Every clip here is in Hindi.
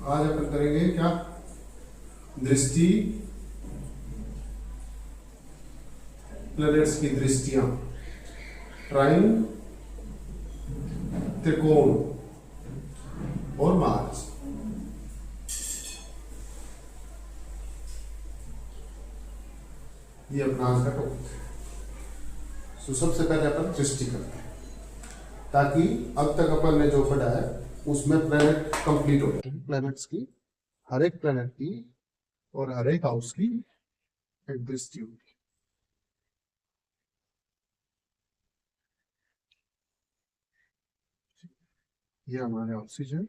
आज अपन करेंगे क्या, दृष्टि, प्लैनेट्स की दृष्टियां, ट्राइन, त्रिकोण और मार्स। ये अपना आज का टॉपिक है। तो सबसे पहले अपन दृष्टि करते हैं, ताकि अब तक अपन ने जो पढ़ा है उसमें प्लैनेट कंप्लीट हो जाए। प्लैनेट्स की, हर एक प्लैनेट की और हर एक हाउस की एक दृष्टि होगी। ये हमारे हाउसेज है।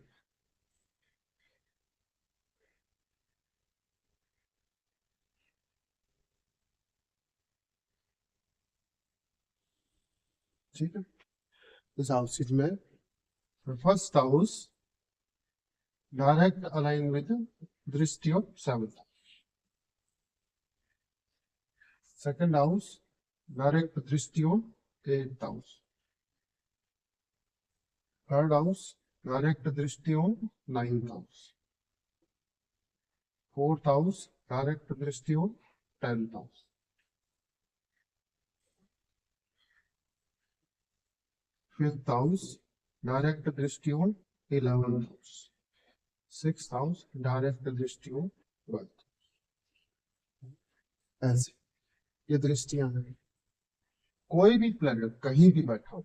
ठीक है, इस हाउसेज में first house direct align with दृष्टि of seventh. Second house direct दृष्टि of eighth house. Third house direct दृष्टि of ninth house. Fourth house direct दृष्टि of tenth house. Fifth house direct दृष्टि on 11th house. Sixth house direct दृष्टि ऑन 12th। ऐसे ये दृष्टियां हैं। कोई भी प्लैनेट कहीं भी बैठा हो,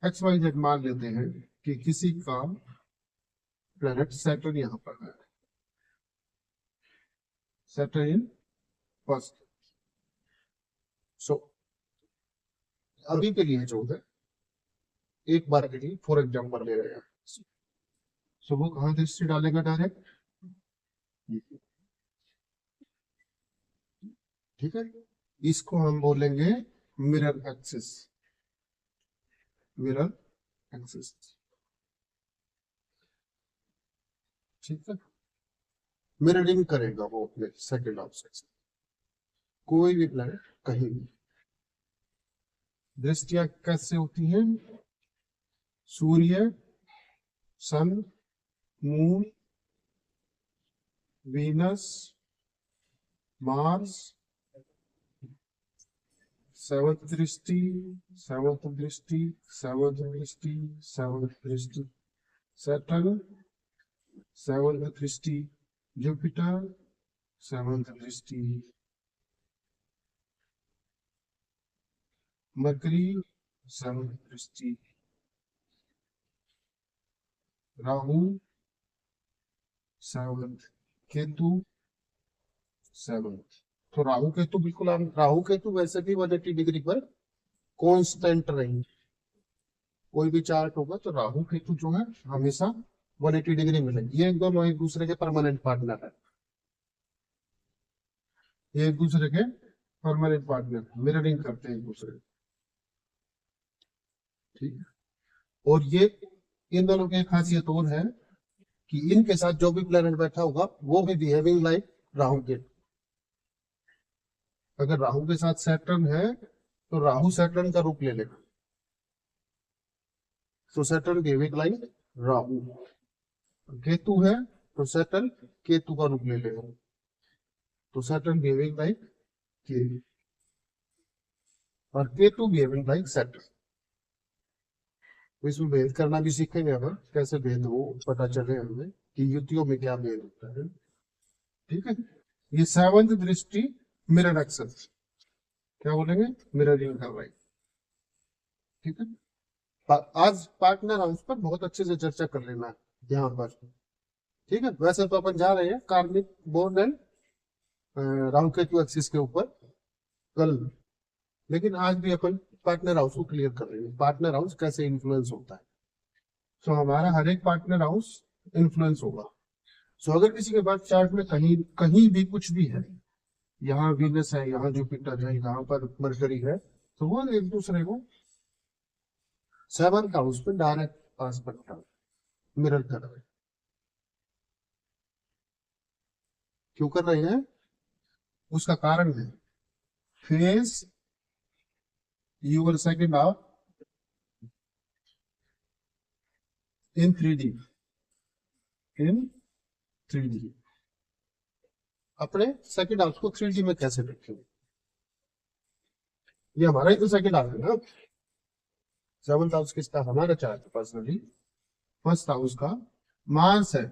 एक्स वाई जेड मान लेते हैं कि किसी का प्लैनेट सैटर्न यहाँ पर है, सैटर्न इन फर्स्ट। सो अभी के लिए जो है, एक बार के लिए फॉर एग्जाम्पल ले रहे हैं, सो वो कहाँ दृष्टि डालेगा, डायरेक्ट। ठीक है, इसको हम बोलेंगे मिरर एक्सिस। मिरर एक्सिस, ठीक है। मिररिंग करेगा वो अपने सेकंड हाउस से, कोई भी प्लैनेट कहीं भी। दृष्टियां कैसे होती हैं? सूर्य, सन, मून, वीनस, मार्स, सेवंथ दृष्टि, सेवंथ दृष्टि, सेवंथ दृष्टि, सेवंथ दृष्टि, सैटर्न, सेवंथ दृष्टि, जुपिटर, सेवंथ दृष्टि, मरकरी, सेवंथ दृष्टि, राहु, सेवंथ, केतु, सेवंथ। तो राहु केतु बिल्कुल, राहु केतु वैसे भी 180 डिग्री पर कांस्टेंट रहेंगे। कोई भी चार्ट होगा तो राहु केतु जो है हमेशा 180 डिग्री मिलेंगे। ये दोनों एक दूसरे के परमानेंट पार्टनर है, ये एक दूसरे के परमानेंट पार्टनर, मिररिंग करते हैं एक दूसरे। ठीक है, और ये इन दोनों की खासियत और है कि इनके साथ जो भी प्लेनेट बैठा होगा वो भी बिहेविंग लाइक राहु केतु। अगर राहु के साथ सैटर्न है तो राहु सैटर्न का रूप ले लेगा, तो Saturn behaving like Rahu. Ketu है तो सैटर्न केतु का रूप ले लेगा, तो सैटर्न बिहेविंग लाइक केतु, और केतु बिहेविंग लाइक सैटर्न। तो इसमें भेद करना भी सीखेंगे, अगर कैसे भेद हो पता चले हमें कि युतियों में क्या भेद होता है। ठीक है, ये सेवंथ दृष्टि मिरर एक्सेस, क्या बोलेंगे, मिररिंग कर रही। ठीक है, आज पार्टनर हाउस पर बहुत अच्छे से चर्चा कर लेना है यहाँ पर। ठीक है, वैसे तो अपन जा रहे हैं कार्मिक board and Rahu Ketu axis के ऊपर कल, लेकिन आज भी अपन पार्टनर हाउस को क्लियर कर रहे हैं, पार्टनर हाउस कैसे इन्फ्लुएंस होता है। सो हमारा हर एक पार्टनर हाउस इन्फ्लुएंस होगा। सो अगर किसी के पास चार्ट में कहीं कहीं भी कुछ भी है, यहाँ वीनस है, यहाँ जुपिटर है, यहाँ पर मरकरी है, तो वो एक दूसरे को सेवंथ हाउस पे डायरेक्ट पास करता, मिरर कर रहे हैं। क्यों कर रहे हैं? उसका कारण है face your second half in 3D। In 3D। अपने सेकंड हाउस को 3D में कैसे देखेंगे? ये हमारा ही तो सेकंड हाउस है ना। सेवंथ हाउस किसका? हमारा चार्ट पर्सनली फर्स्ट हाउस का मार्स है।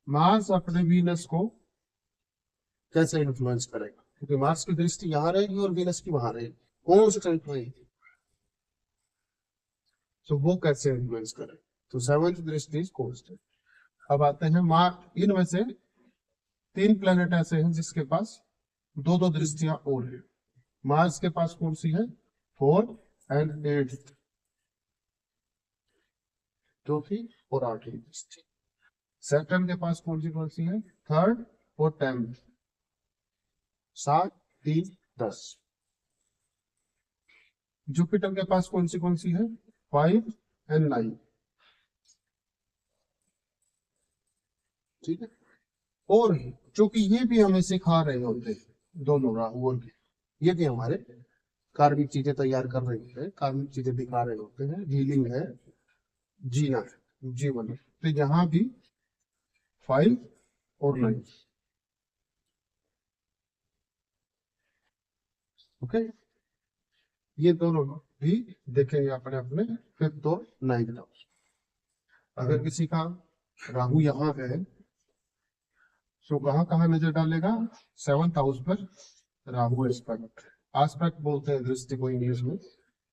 मार्स अपने वीनस को कैसे इन्फ्लुएंस करेगा? क्योंकि मार्स की दृष्टि यहाँ रहेगी और वीनस की वहां रहेगी, कॉन्स्टेंट रहेगी, तो वो कैसे इन्फ्लुएंस करेगा? तो सेवंथ दृष्टि इज कॉन्स्टेंट। अब आते हैं मार्स। इनमें से 3 प्लेनेट ऐसे हैं जिसके पास दो दो दृष्टियां और है। मार्स के पास कौन सी है? 4 एंड 8, चौथी और 8वीं दृष्टि। सैटर्न के पास कौन सी है? 3rd और 10th, 7, 3, 10। जुपिटर के पास कौन सी है? 5 एंड 9। ठीक है। और चूंकि ये भी हमें सिखा रहे होते हैं, दोनों राहु और ये भी हमारे कार्मिक चीजें तैयार कर रहे होते हैं, कार्मिक चीजें दिखा रहे होते हैं, हीलिंग है, जीना है, जीवन है। तो यहाँ भी 5 और 9। ओके, ये दोनों भी देखेंगे अपने अपने 5th और 9th हाउस। अगर किसी का राहु यहाँ है तो कहाँ नजर डालेगा? 7th हाउस पर राहु एस्पेक्ट। एस्पेक्ट बोलते हैं दृष्टि को इंग्लिश में।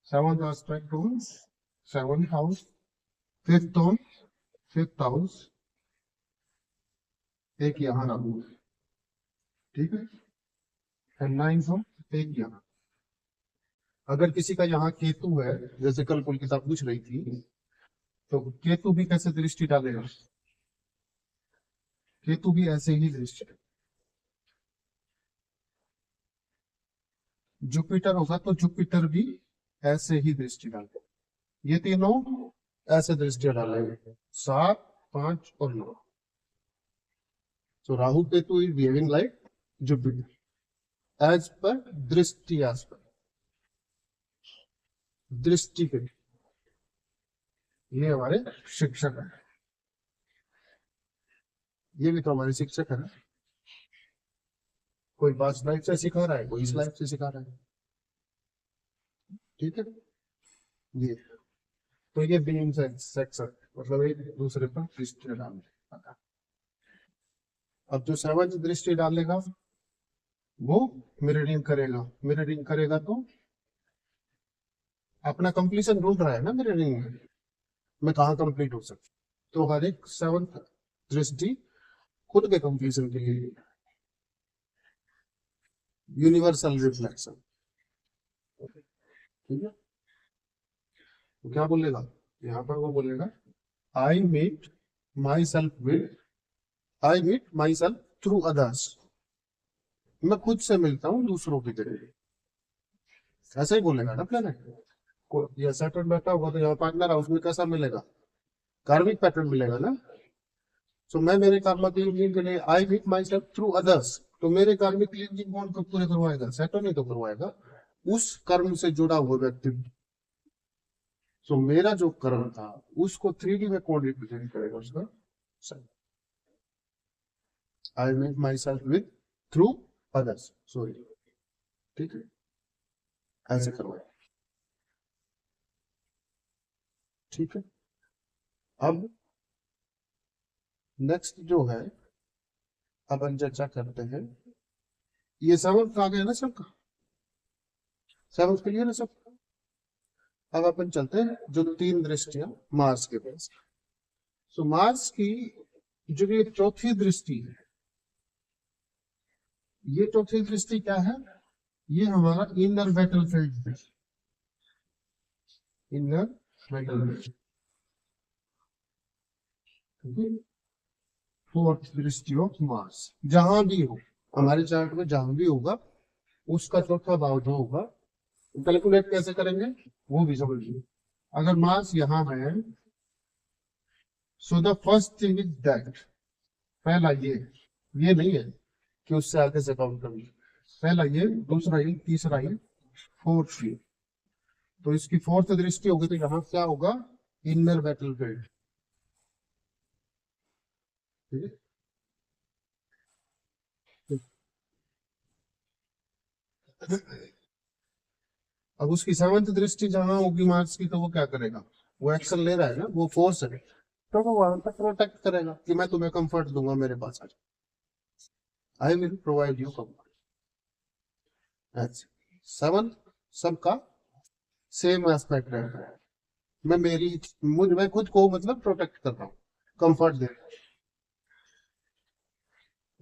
7th aspect on 7th house, 5th on 5th house, एक यहाँ राहु, ठीक है, एंड 9th ऑन एक यहाँ। अगर किसी का यहाँ केतु है, जैसे कल पुलकिता पूछ रही थी, तो केतु भी कैसे दृष्टि डालेगा? केतु भी ऐसे ही दृष्टि। जुपिटर होगा तो जुपिटर भी ऐसे ही दृष्टि डालेगा। ये तीनों ऐसे दृष्टि डालेंगे, 7, 5 और 9। तो Rahu Ketu is behaving like Jupiter as पर दृष्टि, एज पर दृष्टि पे। ये हमारे शिक्षक है, ये भी तो हमारे शिक्षक है ना। कोई पास्ट लाइफ से सिखा रहा है, कोई इस लाइफ से सिखा रहा है, ठीक है। ये तो ये बीइंग सेक्शन मतलब एक दूसरे पर दृष्टि डालने। अब जो 7th दृष्टि डालेगा वो मिररिंग करेगा। मिररिंग करेगा तो अपना कंप्लीशन ढूंढ रहा है ना मिररिंग में, मैं कहाँ कंप्लीट हो सकती। तो हर एक 7th दृष्टि खुद के कंप्लीशन के लिए यूनिवर्सल रिफ्लेक्शन, ठीक है। तो क्या बोलेगा यहाँ पर? वो बोलेगा I meet myself through others. मैं खुद से मिलता हूँ दूसरों के जरिए। ऐसा ही बोलेगा ना प्लेनेट। या सैटर्न बैठा होगा तो यहाँ पार्टनर हाउस में कैसा मिलेगा? कार्मिक पैटर्न मिलेगा ना। तो मैं मेरे कार्मिक क्लीनिंग के लिए I meet myself through others. तो मेरे कार्मिक क्लीनिंग कौन पूरे करवाएगा? सैटर्न ही तो करवाएगा, उस कर्म से जुड़ा हुआ व्यक्ति। तो मेरा जो कर्म था उसको 3D में कौन रिप्रेजेंट करेगा? उसका I meet myself with through others, sorry, ठीक है, ऐसे करवाए, ठीक है। अब नेक्स्ट जो है, अब हम चर्चा करते हैं। ये 7th आ गया ना सबका? 7th क्लियर है सब? अब अपन चलते हैं जो 3 दृष्टियां मार्स के पास। तो मार्स की जो ये चौथी दृष्टि है, ये चौथी दृष्टि क्या है? ये हमारा इनर बैटलफील्ड है, इनर बैटलफील्ड, 4th दृष्टि ऑफ मार्स। जहां भी हो हमारे चार्ट में, जहां भी होगा उसका चौथा भाव जो होगा, कैलकुलेट कैसे करेंगे वो भी समझिए। अगर मार्स यहाँ है, so the first thing is that, पहला ये नहीं है कि उससे आगे से काउंट करेंगे। पहला ये, दूसरा ये, तीसरा ये, 4th ये। तो इसकी 4th दृष्टि होगी तो यहाँ क्या होगा? Inner battlefield. ठीक है। अब उसकी सेवंथ दृष्टि जहां होगी मार्स की, तो वो क्या करेगा, वो एक्शन ले रहा है ना, वो फोर्स है, तो वो वहां तक प्रोटेक्ट करेगा कि मैं तुम्हें कंफर्ट दूंगा, मेरे पास आ जाओ, I will provide you comfort. Seven सबका सेम एस्पेक्ट रहता है, मैं खुद को मतलब प्रोटेक्ट कर रहा हूँ, कंफर्ट दे रहा हूँ।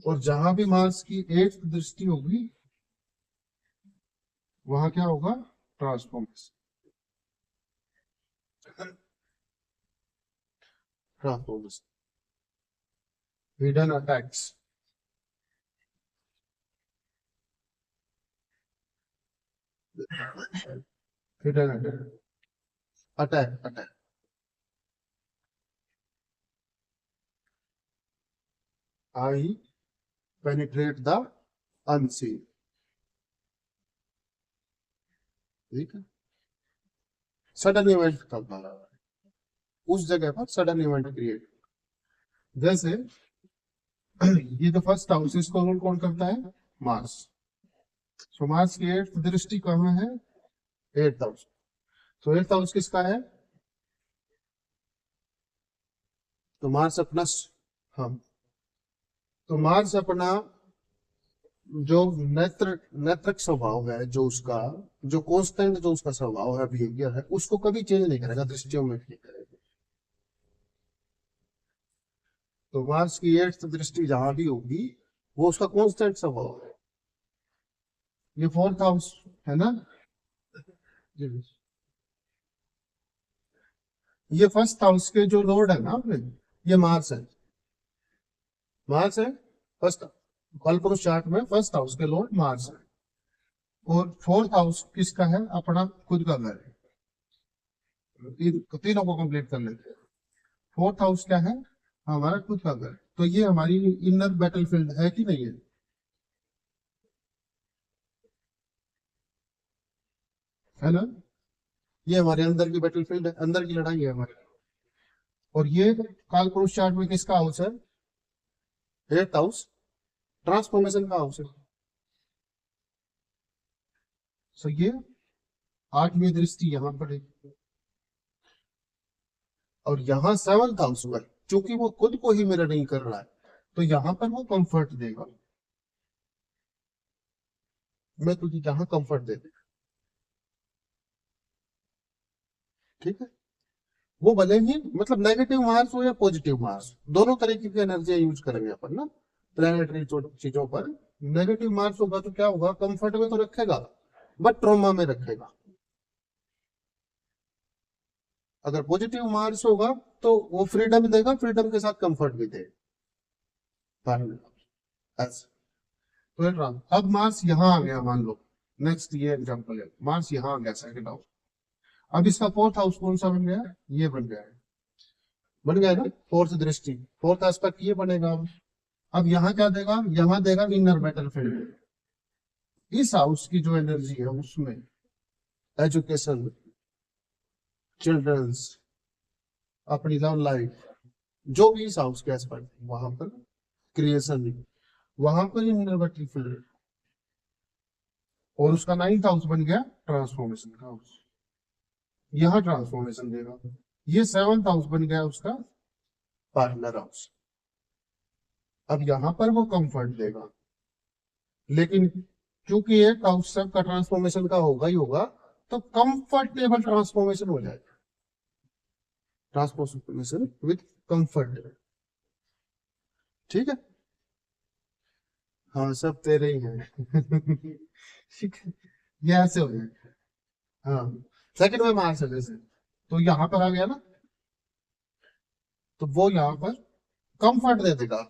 और जहां भी मार्स की एट्थ दृष्टि होगी, वहां क्या होगा, transformation. Transformation, hidden attacks, hidden attack, attack, I penetrate the unseen. ठीक है, सडन इवेंट का है, उस जगह पर सडन इवेंट क्रिएट, जैसे ये जो फर्स्ट हाउस, इसको रूल कौन करता है, मार्स। सो मार्स की एट्थ दृष्टि कहाँ है, एट्थ हाउस। तो एट्थ हाउस किसका है, तो मार्स अपना, हाँ, तो मार्स अपना जो नेत्र नेत्रक स्वभाव है, जो उसका जो कांस्टेंट जो उसका स्वभाव है, बिहेवियर है, उसको कभी चेंज नहीं करेगा, दृष्टियों में नहीं करेगा। तो मार्स की एट्थ दृष्टि जहां भी होगी, वो उसका कांस्टेंट स्वभाव है। ये फोर्थ हाउस है ना जी। ये फर्स्ट हाउस के जो लॉर्ड है ना अपने, ये मार्स है, मार्स है फर्स्ट, कालपुरुष चार्ट में फर्स्ट हाउस के लॉर्ड मार्स है। और फोर्थ हाउस किसका है, अपना खुद का घर है। तीनों को कंप्लीट कर लेते हैं। फोर्थ हाउस क्या है, हमारा खुद का घर। तो ये हमारी इनर बैटलफील्ड है कि नहीं है, है ना, ये हमारे अंदर की बैटलफील्ड है, अंदर की लड़ाई है हमारे। और ये कालपुरुष चार्ट में किसका हाउस है, एट्थ हाउस, ट्रांसफॉर्मेशन का हाउस है। सो ये आठवीं दृष्टि यहाँ पर है। और यहाँ सेवंथ हाउस पर, क्योंकि वो खुद को ही मिररिंग कर रहा है, तो यहाँ पर वो कंफर्ट देगा, मैं तुझे यहाँ कंफर्ट दे दूं। ठीक है, वो भले ही मतलब नेगेटिव मार्स हो या पॉजिटिव मार्स, दोनों तरीके की एनर्जी यूज करेंगे अपन ना प्लानिटरी चीजों पर। नेगेटिव मार्स होगा तो क्या होगा, कंफर्ट में तो रखेगा, बट ट्रॉमा में रखेगा। अगर पॉजिटिव मार्स होगा, तो वो फ्रीडम देगा, फ्रीडम के साथ कंफर्ट भी देगा, ऐसे। तो अब मार्स यहाँ आ गया, मान लो नेक्स्ट ये एग्जांपल है, मार्स यहाँ आ गया सेकंड हाउस। अब इसका फोर्थ हाउस कौन सा बन गया, ये बन गया है, बन गया ना फोर्थ दृष्टि, फोर्थ एस्पेक्ट ये बनेगा। अब यहाँ क्या देगा, यहाँ देगा इनर बैटलफील्ड। इस हाउस की जो एनर्जी है उसमें एजुकेशन, चिल्ड्रंस, अपनी लव लाइफ, जो भी इस हाउस के एस्पेक्ट, वहां पर क्रिएशन, वहां पर इनर बैटलफील्ड। और उसका नाइन्थ हाउस बन गया ट्रांसफॉर्मेशन का हाउस, यहाँ ट्रांसफॉर्मेशन देगा। ये सेवंथ हाउस बन गया उसका पार्टनर हाउस, अब यहाँ पर वो कंफर्ट देगा। लेकिन क्योंकि एक हाउस सबका ट्रांसफॉर्मेशन का होगा ही होगा, तो कंफर्टेबल ट्रांसफॉर्मेशन हो जाएगा, ट्रांसफॉर्मेशन विद कंफर्ट। ठीक है, हाँ सब तेरे ही हैं। ठीक है, ये ऐसे हो गया। हाँ, सेकंड में मार्क्स है जैसे, तो यहाँ पर आ गया ना, तो वो यहाँ पर कंफर्ट दे देगा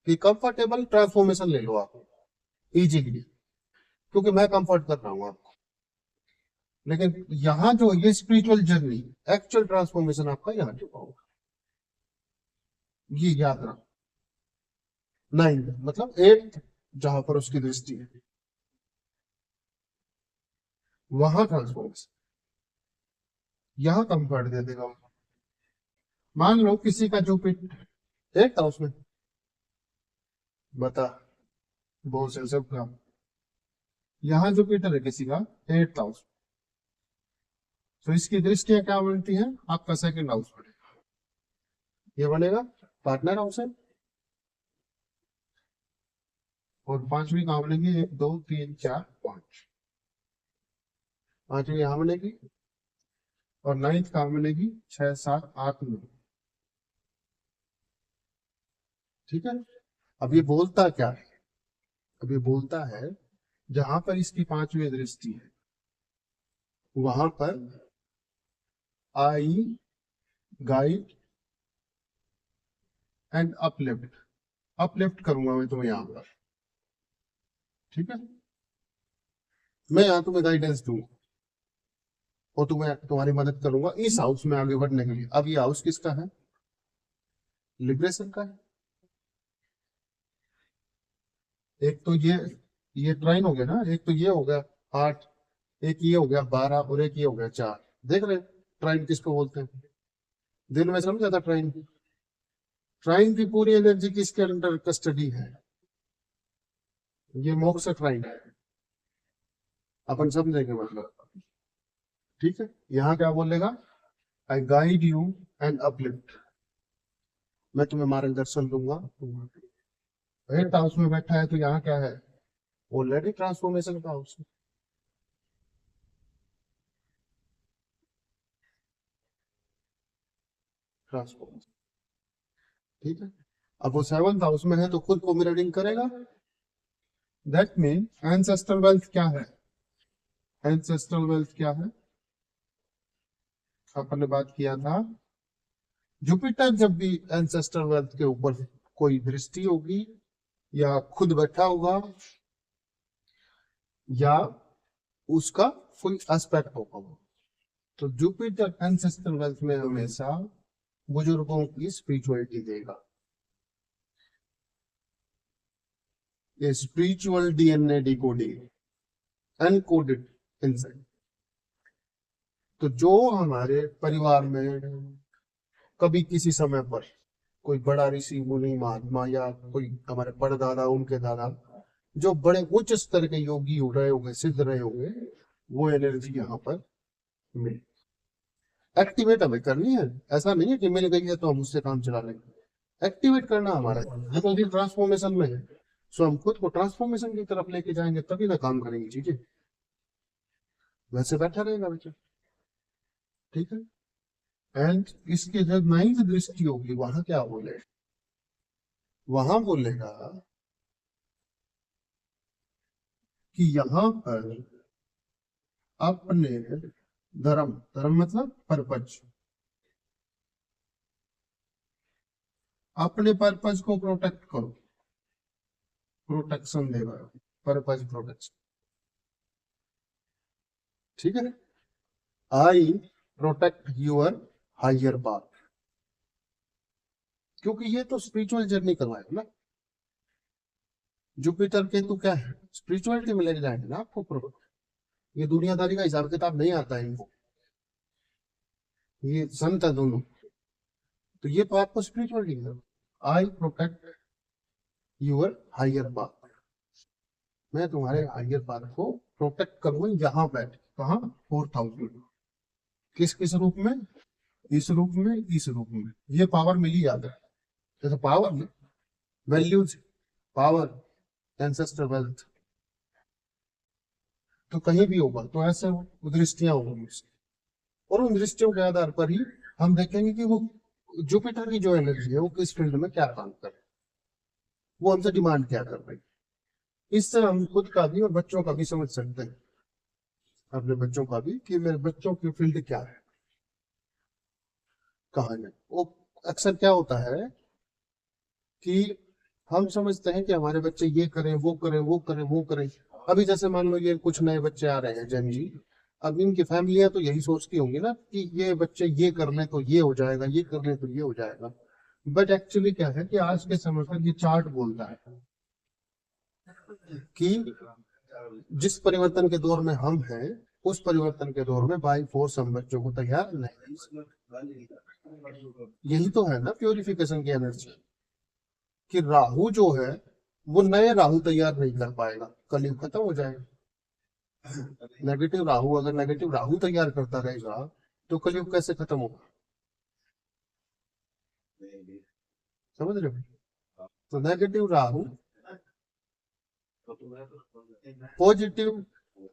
कि कंफर्टेबल ट्रांसफॉर्मेशन ले लो आप इजीली, क्योंकि मैं कंफर्ट कर रहा हूँ आपको। लेकिन यहाँ जो ये स्पिरिचुअल जर्नी, एक्चुअल ट्रांसफॉर्मेशन आपका यहाँ चुका होगा, ये याद रखो। नाइन्थ मतलब एट्थ, जहां पर उसकी दृष्टि है, वहां ट्रांसफॉर्मेशन, यहाँ कंफर्ट दे देगा। मान लो किसी का जो एट्थ हाउस में, बता, बहुत से सब काम। यहाँ जुपिटर है किसी का 8th हाउस, तो इसकी दृष्टियां क्या बनती हैं, आपका सेकंड हाउस बनेगा, ये बनेगा पार्टनर हाउस है। और पांचवी कहाँ बनेगी, 1 2 3 4 5, पांचवी यहाँ बनेगी। और 9th कहाँ बनेगी, 6 7 8 9। ठीक है। अब ये बोलता क्या है, अब ये बोलता है जहां पर इसकी पांचवी दृष्टि है वहां पर आई गाइड एंड अपलिफ्ट, अपलिफ्ट करूंगा मैं तुम्हें यहाँ पर। ठीक है, मैं यहाँ तुम्हें गाइडेंस दूंगा और तुम्हें तुम्हारी मदद करूंगा इस हाउस में आगे बढ़ने के लिए। अब ये हाउस किसका है, लिबरेशन का है। एक तो ये ट्राइन हो गया ना, एक तो ये हो गया 8, एक ये हो गया 12 और एक ये हो गया 4। देख रहे ट्राइन किसको बोलते हैं, दिन में समझा था ट्राइन की, ट्राइन की पूरी एनर्जी किसके अंडर कस्टडी है, ये मोक्ष ट्राइन है, अपन समझेंगे मतलब। ठीक है, यहाँ क्या बोलेगा, आई गाइड यू एंड अपलिफ्ट, मैं तुम्हें मार्गदर्शन दूंगा। 8th हाउस में बैठा है तो यहाँ क्या है, ऑलरेडी ट्रांसफॉर्मेशन का हाउस है। ट्रांसफॉर्मेशन, ठीक है। अब वो 7th हाउस में है तो खुद को मिररिंग करेगा। दैट मीन एंसेस्ट्रल वेल्थ क्या है, एंसेस्ट्रल वेल्थ क्या है, अपन ने बात किया था, जुपिटर जब भी एंसेस्ट्रल वेल्थ के ऊपर कोई दृष्टि होगी या खुद बैठा होगा या उसका फुल एस्पेक्ट होगा, तो जुपिटर एंसेस्ट्रल वेल्थ में हमेशा बुजुर्गों की स्पिरिचुअलिटी देगा, ये spiritual DNA decoding encoded inside. तो जो हमारे परिवार में कभी किसी समय पर कोई बड़ा ऋषि मुनि महात्मा या कोई हमारे परदादा उनके दादा जो बड़े उच्च स्तर के योगी हो रहे होंगे, सिद्ध रहे होंगे, वो एनर्जी यहाँ पर मिल एक्टिवेट हमें करनी है। ऐसा नहीं है कि मिल गई है तो हम उससे काम चला लेंगे, एक्टिवेट करना हमारा है, तो ट्रांसफॉर्मेशन में है, सो हम खुद को ट्रांसफॉर्मेशन की तरफ लेके जाएंगे तभी ना काम करेंगे चीजें, वैसे बैठा रहेगा बच्चा। ठीक है, एंड इसके जब 9th दृष्टि होगी वहां क्या बोले, वहां बोलेगा कि यहाँ पर अपने धर्म, धर्म मतलब पर्पज, अपने पर्पज को प्रोटेक्ट करो, प्रोटेक्शन देगा, पर्पज प्रोटेक्शन। ठीक है, आई प्रोटेक्ट यूर हायर पाथ, क्योंकि ये तो स्पिरिचुअल जर्नी करवाएगा ना, जुपिटर के तो क्या है, स्पिरिचुअलिटी में लेके जाएंगे ना आपको, ये दुनियादारी का हिसाब किताब नहीं आता है इनको, ये संत है दोनों, तो ये तो आपको स्पिरिचुअलिटी है। आई प्रोटेक्ट यूर हायर पाथ, मैं तुम्हारे हायर पाथ को प्रोटेक्ट करूंगा यहाँ बैठ, कहाँ 4th हाउस में, किस किस रूप में, इस रूप में, इस रूप में, ये पावर मिली जाता है, जैसे power values, power ancestor wealth, तो कहीं भी होगा तो ऐसे दृष्टियां होंगी, और उन दृष्टियों के आधार पर ही हम देखेंगे कि वो जुपिटर की जो एनर्जी है वो किस फील्ड में क्या काम कर रही है, वो हमसे डिमांड क्या कर रही है। इससे हम खुद का भी और बच्चों का भी समझ सकते हैं, अपने बच्चों का भी, कि मेरे बच्चों की फील्ड क्या है, कहाँ है वो। अक्सर क्या होता है कि हम समझते हैं कि हमारे बच्चे ये करें वो करें वो करें वो करें। अभी जैसे मान लो ये कुछ नए बच्चे आ रहे हैं जन जी, अब इनकी फैमिलियां तो यही सोचती होंगी ना कि ये बच्चे ये कर लें तो ये हो जाएगा, ये कर लें तो ये हो जाएगा, बट एक्चुअली क्या है कि आज के समय पर ये चार्ट बोलता है कि जिस परिवर्तन के दौर में हम हैं उस परिवर्तन के दौर में बाई फोर्स हम बच्चों को तैयार नहीं, यही तो है ना प्योरिफिकेशन की एनर्जी, कि राहु जो है वो नए राहु तैयार नहीं कर पाएगा, कलयुग खत्म हो जाएगा। नेगेटिव राहु, अगर नेगेटिव राहु तैयार करता रहेगा तो कलयुग कैसे खत्म होगा? समझ रहे हो? तो negative Rahu, positive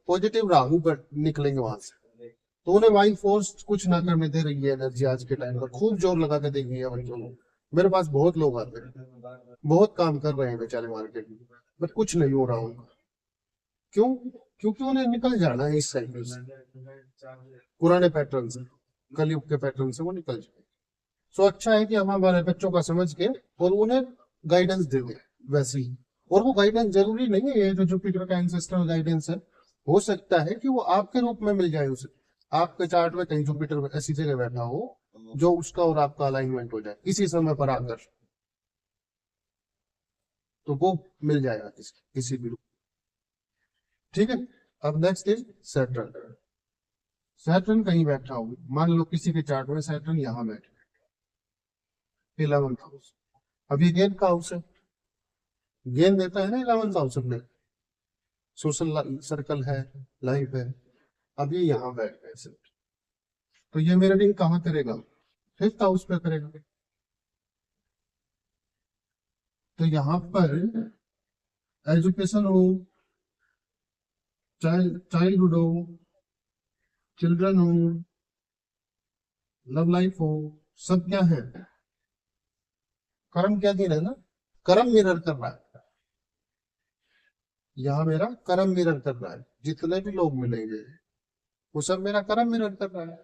positive Rahu पर निकलेंगे वहां से। तो उन्हें वाइल्ड फोर्स कुछ ना करने दे रही है एनर्जी आज के टाइम पर, खूब जोर लगा के देखी है बच्चों को। मेरे पास बहुत लोग आते हैं, बहुत काम कर रहे हैं बेचारे मार्केट में, बट कुछ नहीं हो रहा उनका। क्यों? क्योंकि उन्हें निकल जाना है इस साइकिल से, पुराने पैटर्न से, कलयुग के पैटर्न से वो निकल जाए। सो अच्छा है कि हम हमारे बच्चों का समझ के और उन्हें गाइडेंस दे दें वैसे ही। और वो गाइडेंस जरूरी नहीं है ये जो जुपिटर का एंसेस्ट्रल गाइडेंस है, हो सकता है कि वो आपके रूप में मिल जाए उसे। आपके चार्ट में कहीं जुपिटर ऐसी जगह बैठा हो जो उसका और आपका अलाइनमेंट हो जाए इसी समय पर आकर, तो वो मिल जाएगा किसी भी रूप। ठीक है। अब नेक्स्ट इज सैटर्न। सैटर्न कहीं बैठा हो, मान लो किसी के चार्ट में सैटर्न यहाँ बैठा, 11th हाउस। अभी गेंद का हाउस है, गेंद देता है ना 11th हाउस अपने, सोशल सर्कल है, लाइफ है। अभी यहाँ बैठ गए सब, तो ये मेरा लिंक कहाँ करेगा? 5th हाउस पे करेगा। तो यहाँ पर एजुकेशन हो, चाइल्डहुड हो, चिल्ड्रन हो, लव लाइफ हो, सब क्या है? कर्म क्या दिन है ना, कर्म मिरर कर रहा है। यहाँ मेरा कर्म मिरर कर रहा है, जितने भी लोग मिलेंगे वो सब मेरा कर्म मिरर कर रहा है।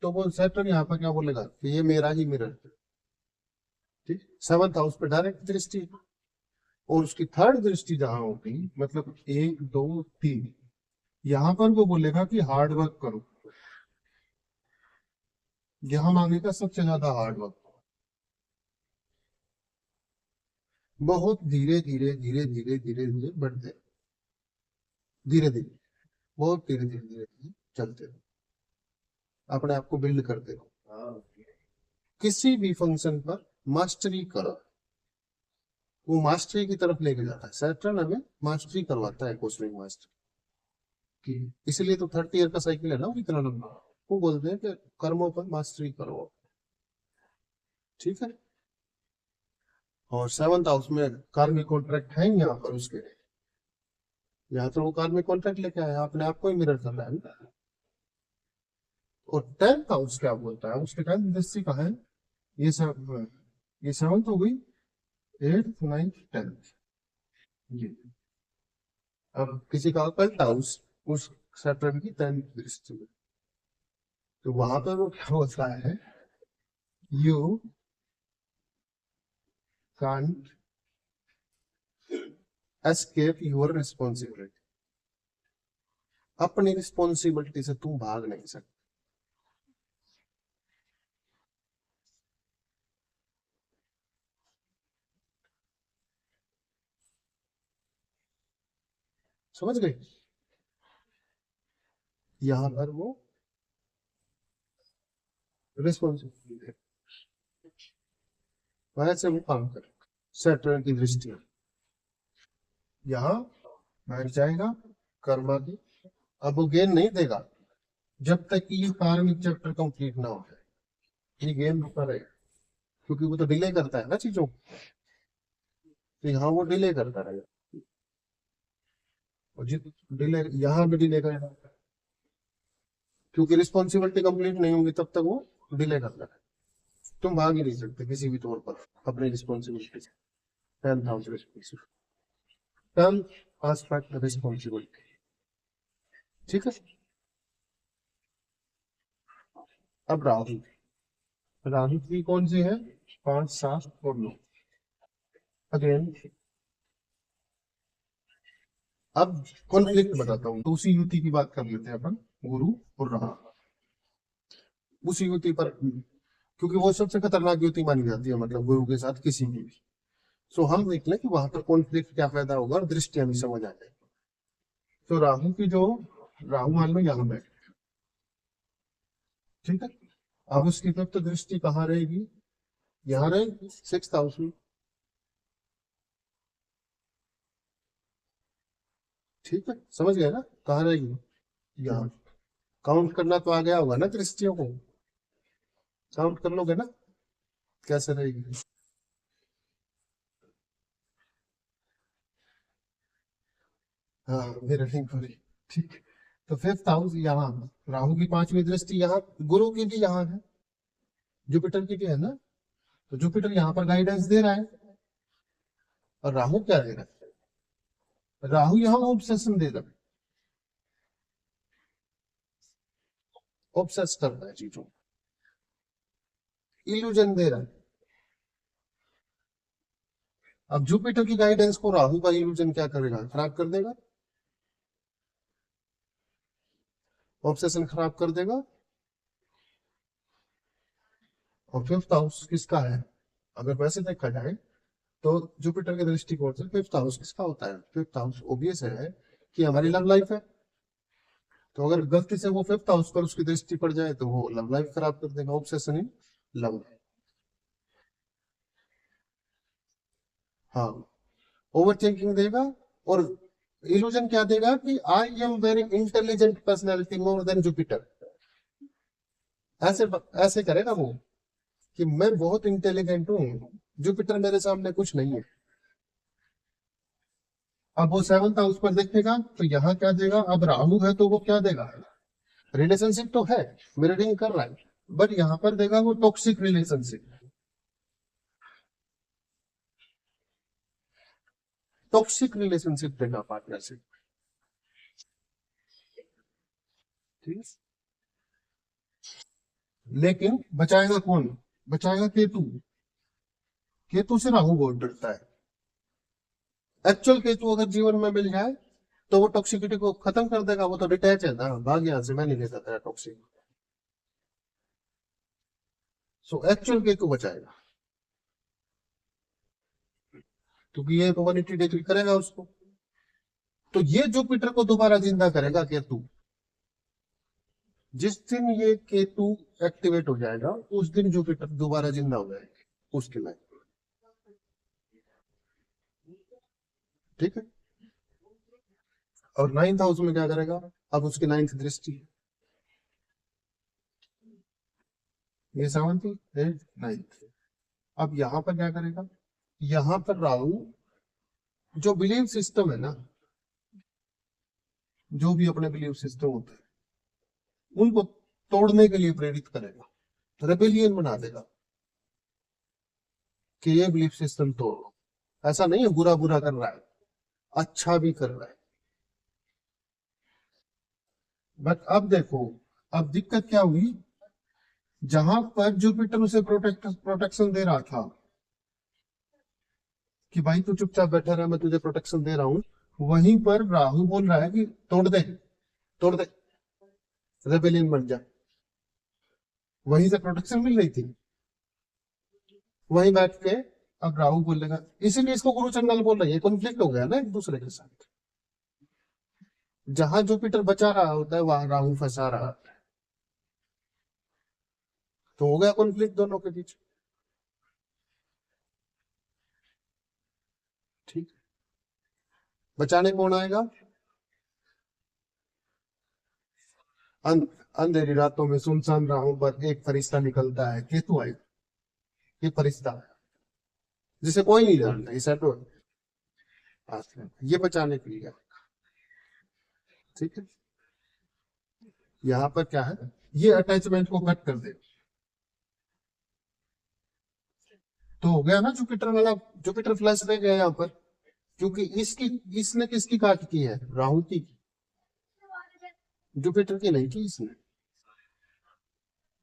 तो वो सैटर्न यहाँ पर क्या बोलेगा कि ये मेरा ही मिरर है। ठीक। 7th हाउस पे डायरेक्ट दृष्टि, और उसकी थर्ड दृष्टि जहां होगी, मतलब 1 2 3, यहाँ पर वो बोलेगा कि हार्ड वर्क करो। यहाँ मांगेगा सबसे ज्यादा हार्ड वर्क, बहुत धीरे धीरे धीरे धीरे धीरे धीरे बढ़ते, धीरे धीरे, बहुत धीरे धीरे धीरे धीरे चलते रहो, अपने आप को बिल्ड करते रहो। किसी भी फंक्शन पर मास्टरी करो, वो मास्टरी की तरफ लेके जाता है। सैटर्न हमें मास्टरी करवाता है, कोचिंग मास्टर की। इसलिए तो 30 ईयर का साइकिल है ना, वो इतना लंबा। वो बोलते हैं कि कर्मों पर मास्टरी करो। ठीक है। और 7th हाउस में कार्मिक कॉन्ट्रैक्ट है यहाँ पर उसके, यहाँ तो वो कार्मिक कॉन्ट्रैक्ट लेके आया, अपने आप को ही मिरर कर रहा है ना। और 10th हाउस क्या बोलता है? उसके 10th दृष्टि का है, ये सब, ये 7th हो गई, 8th 9th 10th। ये अब किसी का 12th हाउस उस सैटर्न की 10th दृष्टि में, तो वहां पर वो क्या होता है? You can't escape your responsibility, अपनी रिस्पॉन्सिबिलिटी से तुम भाग नहीं सकते। समझ गए? यहाँ पर वो रिस्पॉन्सिबिलिटी है, वैसे वो काम करे। सैटर्न की दृष्टि यहाँ बैठ जाएगा, कर्मा की। अब वो गेन नहीं देगा जब तक कि ये कार्मिक चैप्टर कंप्लीट ना हो जाए, ये गेम रुका रहेगा, क्योंकि वो तो डिले करता है ना चीजों को। तो यहाँ वो डिले करता रहेगा, और जित डिले यहाँ भी डिले करेगा, क्योंकि रिस्पॉन्सिबिलिटी कंप्लीट नहीं होगी तब तक वो डिले करता है। तुम भाग ही नहीं सकते किसी भी तौर पर अपनी रिस्पॉन्सिबिलिटी से। 10th house responsibility, 10th aspect responsibility. ठीक है। अब राहु, राहु की कौन सी है? 5 7 और 9। अगेन अब कॉन्फ्लिक्ट बताता हूँ, तो उसी युति की बात कर लेते हैं अपन, गुरु और राहु। उसी युति पर, क्योंकि वो सबसे खतरनाक युति मानी जाती है, मतलब गुरु के साथ किसी की भी। सो हम देख लें कि वहां पर कॉन्फ्लिक्ट क्या पैदा होगा और दृष्टियां भी समझ आ जाए। तो राहु की जो, राहु मान लो यहाँ बैठे, ठीक है। अब उसकी तब तो दृष्टि कहाँ रहेगी? यहाँ रहेगी 6th हाउस में। ठीक है, समझ गए ना, कहाँ रहेगी, यहाँ। काउंट करना तो आ गया होगा ना दृष्टियों को, काउंट कर लोगे ना, कैसे रहेगी। हाँ मिररिंग हो रही, ठीक है। तो फिफ्थ हाउस यहाँ, राहु की पांचवी दृष्टि यहाँ, गुरु की भी यहाँ है, जुपिटर की भी है ना। तो जुपिटर यहाँ पर गाइडेंस दे रहा है, और राहु क्या दे रहा है, राहु यहाँ ऑब्सेशन दे रहा है, ऑब्सेस कर रहा है चीजों, इल्यूजन दे रहा है। अब जुपिटर की गाइडेंस को राहु का इल्यूजन क्या करेगा, खराब कर देगा, ऑब्सेशन खराब कर देगा। और फिफ्थ हाउस किसका है, अगर वैसे देखा जाए तो जुपिटर के दृष्टिकोण से फिफ्थ हाउस किसका होता है, फिफ्थ हाउस ओबियस है कि हमारी लव लाइफ है। तो अगर गलती से वो फिफ्थ हाउस पर उसकी दृष्टि पड़ जाए तो वो लव लाइफ खराब कर देगा, ऑब्सेशन इन लव। हाँ, ओवर थिंकिंग देगा। और इल्यूजन क्या देगा कि I am very intelligent personality more than Jupiter, ऐसे ऐसे करेगा वो कि मैं बहुत इंटेलिजेंट हूँ, जुपिटर मेरे सामने कुछ नहीं है। अब वो सेवंथ हाउस पर देखेगा तो यहाँ क्या देगा, अब राहु है तो वो क्या देगा, रिलेशनशिप तो है, मिररिंग कर रहा है, बट यहाँ पर देगा वो टॉक्सिक रिलेशनशिप, टॉक्सिक रिलेशनशिप देगा, पार्टनरशिप। ठीक, लेकिन बचाएगा कौन, बचाएगा केतु, केतु से राहु बहुत डरता है। एक्चुअल केतु अगर जीवन में मिल जाए तो वो टॉक्सिसिटी को खत्म कर देगा, वो तो डिटैच है ना, भाग यहाँ से, मैं नहीं लेता तेरा टॉक्सिक। सो एक्चुअल केतु बचाएगा, क्योंकि ये तो 180 डिग्री करेगा उसको। तो ये जुपिटर को दोबारा जिंदा करेगा केतु, जिस दिन ये केतु एक्टिवेट हो जाएगा उस दिन जुपिटर दोबारा जिंदा हो जाएगा उसके लाइफ। ठीक है, और नाइन्थ हाउस में क्या करेगा, अब उसकी नाइन्थ दृष्टि, ये सेवंथ नाइन्थ। अब यहाँ पर क्या करेगा, यहाँ पर राहु जो बिलीव सिस्टम है ना, जो भी अपने बिलीव सिस्टम होते हैं उनको तोड़ने के लिए प्रेरित करेगा, रेबेलियन बना देगा कि ये बिलीफ सिस्टम तोड़ो। ऐसा नहीं है बुरा बुरा कर रहा है, अच्छा भी कर रहा है। बट अब देखो, अब दिक्कत क्या हुई, जहां पर जुपिटर उसे प्रोटेक्शन दे रहा था कि भाई तू चुपचाप बैठा रहा, मैं तुझे प्रोटेक्शन दे रहा हूं, वहीं पर राहु बोल रहा है कि तोड़ दे, तोड़ दे, रेबेलियन बन जा। वहीं से प्रोटेक्शन मिल रही थी, वहीं बैठ के अब राहु बोलेगा, इसीलिए इसको गुरु चंडाल बोल रही है, कॉन्फ्लिक्ट हो गया ना एक दूसरे के साथ। जहां जुपिटर बचा रहा होता है वहां राहु फंसा रहा होता है, तो हो गया कॉन्फ्लिक्ट दोनों के बीच। ठीक, बचाने कौन आएगा, अंधेरी रातों में सुनसान राहों पर एक फरिश्ता निकलता है, केतु आएगा, ये फरिश्ता है जिसे कोई नहीं जानता, ये सेटो है, ये बचाने के लिए। ठीक है, यहाँ पर क्या है, ये अटैचमेंट को कट कर दे, तो हो गया ना जुपिटर वाला, जुपिटर फ्लैश रह गया यहाँ पर, क्योंकि इसकी, इसने किसकी काट की है, राहु की, जुपिटर की नहीं की इसने,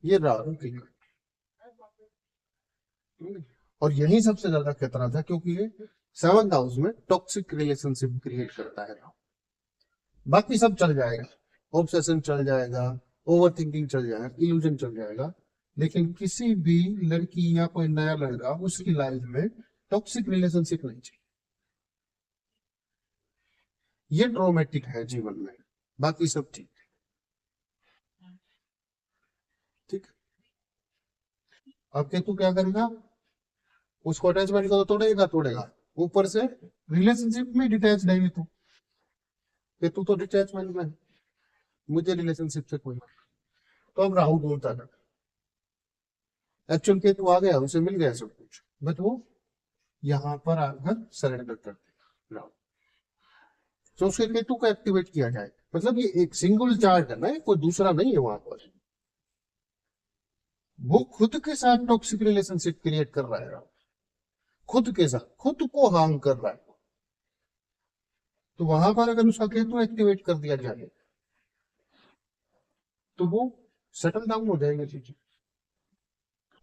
ये राहु की। और यही सबसे ज्यादा खतरा था, क्योंकि ये सेवंथ हाउस में टॉक्सिक रिलेशनशिप क्रिएट करता है। बाकी सब चल जाएगा, ऑब्सेशन चल जाएगा, ओवर थिंकिंग चल जाएगा, इल्यूजन चल जाएगा, लेकिन किसी भी लड़की या कोई नया लड़का उसकी लाइफ में टॉक्सिक रिलेशनशिप नहीं चाहिए, ये ट्रॉमेटिक है जीवन में, बाकी सब ठीक। ठीक, अब केतु क्या करेगा, उसको अटैचमेंट को तो तोड़ेगा तोड़ेगा, ऊपर से रिलेशनशिप में डिटैच नहीं तो, केतु तो डिटैचमेंट में है, मुझे रिलेशनशिप से कोई मतलब। तो अब राहु ढूंढता था, एक्चुअल केतु आ गया, उसे मिल गया सब कुछ, बट वो यहाँ पर आकर सरेंडर कर देगा राहु। तो उसके केतु को एक्टिवेट किया जाए, मतलब ये एक सिंगल चार्ट है ना, कोई दूसरा नहीं है वहां पर। वो खुद के साथ टॉक्सिक रिलेशनशिप क्रिएट कर रहा है राहु, खुद के साथ, खुद को हार्म कर रहा है। तो वहां पर अगर उसका केतु एक्टिवेट कर दिया जाए तो वो सेटल डाउन हो जाएंगे चीजें,